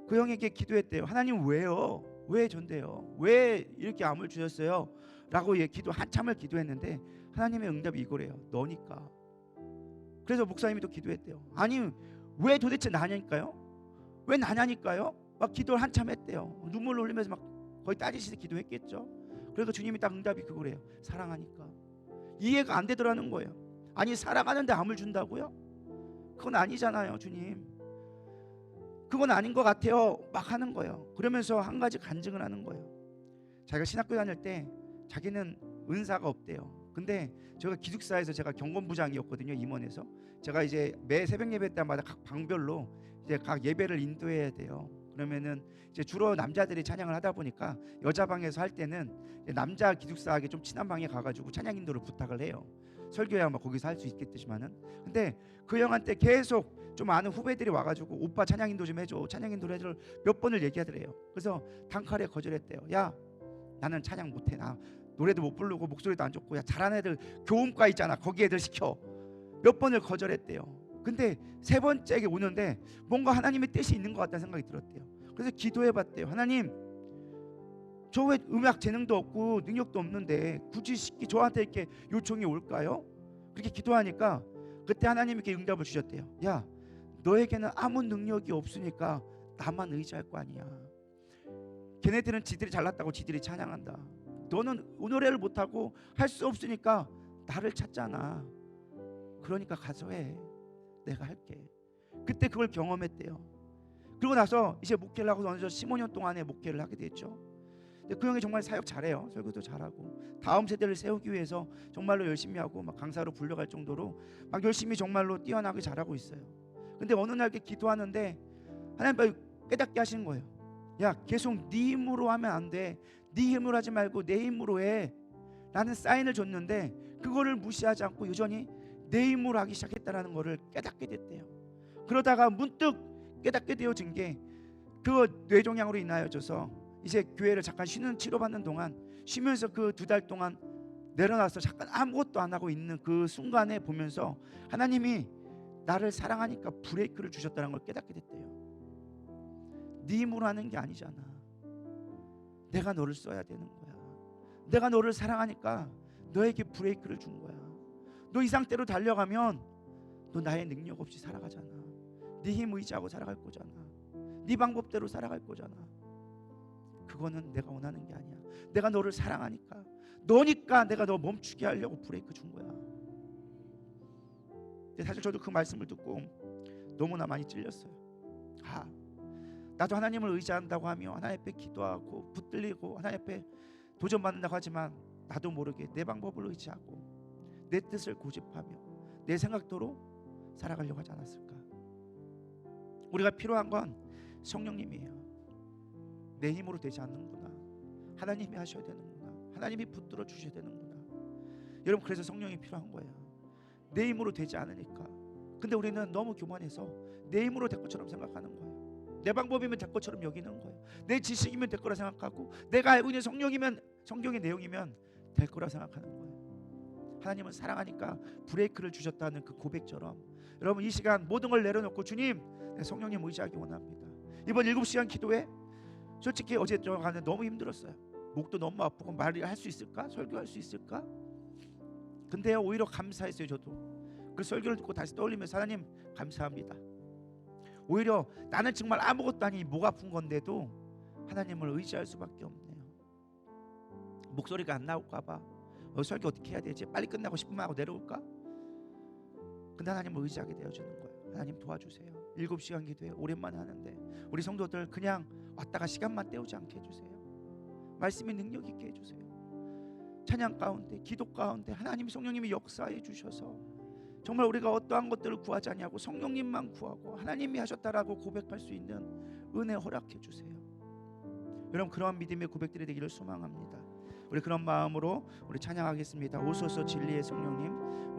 A: 그 형에게 기도했대요. 하나님 왜요? 왜 전데요? 왜 이렇게 암을 주셨어요? 라고 한참을 기도했는데 하나님의 응답이 이거래요. 너니까. 그래서 목사님이 또 기도했대요. 아니 왜 도대체 나냐니까요? 왜 나냐니까요? 막 기도를 한참 했대요. 눈물을 흘리면서 막 거의 따지시듯이 기도했겠죠. 그래서 주님이 딱 응답이 그거래요. 사랑하니까. 이해가 안 되더라는 거예요. 아니 사랑하는데 암을 준다고요? 그건 아니잖아요, 주님. 그건 아닌 것 같아요. 막 하는 거예요. 그러면서 한 가지 간증을 하는 거예요. 자기가 신학교 다닐 때 자기는 은사가 없대요. 근데 제가 기숙사에서 제가 경건부장이었거든요, 임원에서. 제가 이제 매 새벽 예배 때마다 각 방별로 이제 각 예배를 인도해야 돼요. 그러면은 이제 주로 남자들이 찬양을 하다 보니까 여자 방에서 할 때는 남자 기숙사에게 좀 친한 방에 가가지고 찬양 인도를 부탁을 해요. 설교야 막 거기서 할 수 있겠지만은. 근데 그 형한테 계속 좀 아는 후배들이 와가지고 오빠 찬양 인도 좀 해줘, 찬양 인도를 해줘 몇 번을 얘기하더래요. 그래서 단칼에 거절했대요. 야 나는 찬양 못해. 나 노래도 못 부르고 목소리도 안 좋고. 야 잘하는 애들 교음과 있잖아, 거기 애들 시켜. 몇 번을 거절했대요. 근데 세 번째에 오는데 뭔가 하나님의 뜻이 있는 것 같다는 생각이 들었대요. 그래서 기도해봤대요. 하나님 저 왜 음악 재능도 없고 능력도 없는데 굳이 저한테 이렇게 요청이 올까요? 그렇게 기도하니까 그때 하나님이 이렇게 응답을 주셨대요. 야 너에게는 아무 능력이 없으니까 나만 의지할 거 아니야. 걔네들은 지들이 잘났다고 지들이 찬양한다. 너는 노래를 못하고 할 수 없으니까 나를 찾잖아. 그러니까 가서 해. 내가 할게. 그때 그걸 경험했대요. 그리고 나서 이제 목회를 하고 어느덧 15년 동안의 목회를 하게 됐죠. 근데 그 형이 정말 사역 잘해요. 설교도 잘하고 다음 세대를 세우기 위해서 정말로 열심히 하고 막 강사로 불려갈 정도로 막 열심히 정말로 뛰어나게 잘하고 있어요. 근데 어느 날 이렇게 기도하는데 하나님 깨닫게 하시는 거예요. 야, 계속 네 힘으로 하면 안 돼. 네 힘으로 하지 말고 내 힘으로 해. 나는 사인을 줬는데 그거를 무시하지 않고 여전히 내 힘으로 하기 시작했다라는 거를 깨닫게 됐대요. 그러다가 문득 깨닫게 되어진 게 그 뇌종양으로 인하여져서 이제 교회를 잠깐 쉬는 치료받는 동안 쉬면서 그 2달 동안 내려놔서 잠깐 아무것도 안 하고 있는 그 순간에 보면서 하나님이 나를 사랑하니까 브레이크를 주셨다는 걸 깨닫게 됐대요. 네 힘으로 하는 게 아니잖아. 내가 너를 써야 되는 거야. 내가 너를 사랑하니까 너에게 브레이크를 준 거야. 너 이 상태로 달려가면 너 나의 능력 없이 살아가잖아. 네 힘 의지하고 살아갈 거잖아. 네 방법대로 살아갈 거잖아. 그거는 내가 원하는 게 아니야. 내가 너를 사랑하니까, 너니까 내가 너 멈추게 하려고 브레이크 준 거야. 근데 사실 저도 그 말씀을 듣고 너무나 많이 찔렸어요. 나도 하나님을 의지한다고 하며 하나님 앞에 기도하고 붙들리고 하나님 앞에 도전받는다고 하지만 나도 모르게 내 방법을 의지하고 내 뜻을 고집하며 내 생각대로 살아가려고 하지 않았을까. 우리가 필요한 건 성령님이에요. 내 힘으로 되지 않는구나. 하나님이 하셔야 되는구나. 하나님이 붙들어 주셔야 되는구나. 여러분, 그래서 성령이 필요한 거예요. 내 힘으로 되지 않으니까. 근데 우리는 너무 교만해서 내 힘으로 될 것처럼 생각하는 거예요. 내 방법이면 될 것처럼 여기는 거예요. 내 지식이면 될 거라 생각하고 내가 알고 있는 성경의 내용이면 될 거라 생각하는 거예요. 하나님은 사랑하니까 브레이크를 주셨다는 그 고백처럼 여러분, 이 시간 모든 걸 내려놓고 주님, 내 성령님 의지하기 원합니다. 이번 7시간 기도회 솔직히 어제 들어가는 너무 힘들었어요. 목도 너무 아프고 말을 할 수 있을까? 설교할 수 있을까? 근데 오히려 감사했어요. 저도 그 설교를 듣고 다시 떠올리면서 하나님 감사합니다. 오히려 나는 정말 아무것도 아니 목 아픈 건데도 하나님을 의지할 수밖에 없네요. 목소리가 안 나올까 봐 설교 어떻게 해야 되지? 빨리 끝나고 10분만 하고 내려올까? 근데 하나님을 의지하게 되어주는 거예요. 하나님 도와주세요. 7시간 기도회 오랜만에 하는데 우리 성도들 그냥 왔다가 시간만 때우지 않게 해주세요. 말씀이 능력 있게 해주세요. 찬양 가운데, 기도 가운데 하나님 성령님이 역사해 주셔서 정말 우리가 어떠한 것들을 구하지 않냐고 성령님만 구하고 하나님이 하셨다라고 고백할 수 있는 은혜 허락해 주세요. 여러분, 그러한 믿음의 고백들이 되기를 소망합니다. 우리 그런 마음으로 우리 찬양하겠습니다. 오소서 진리의 성령님.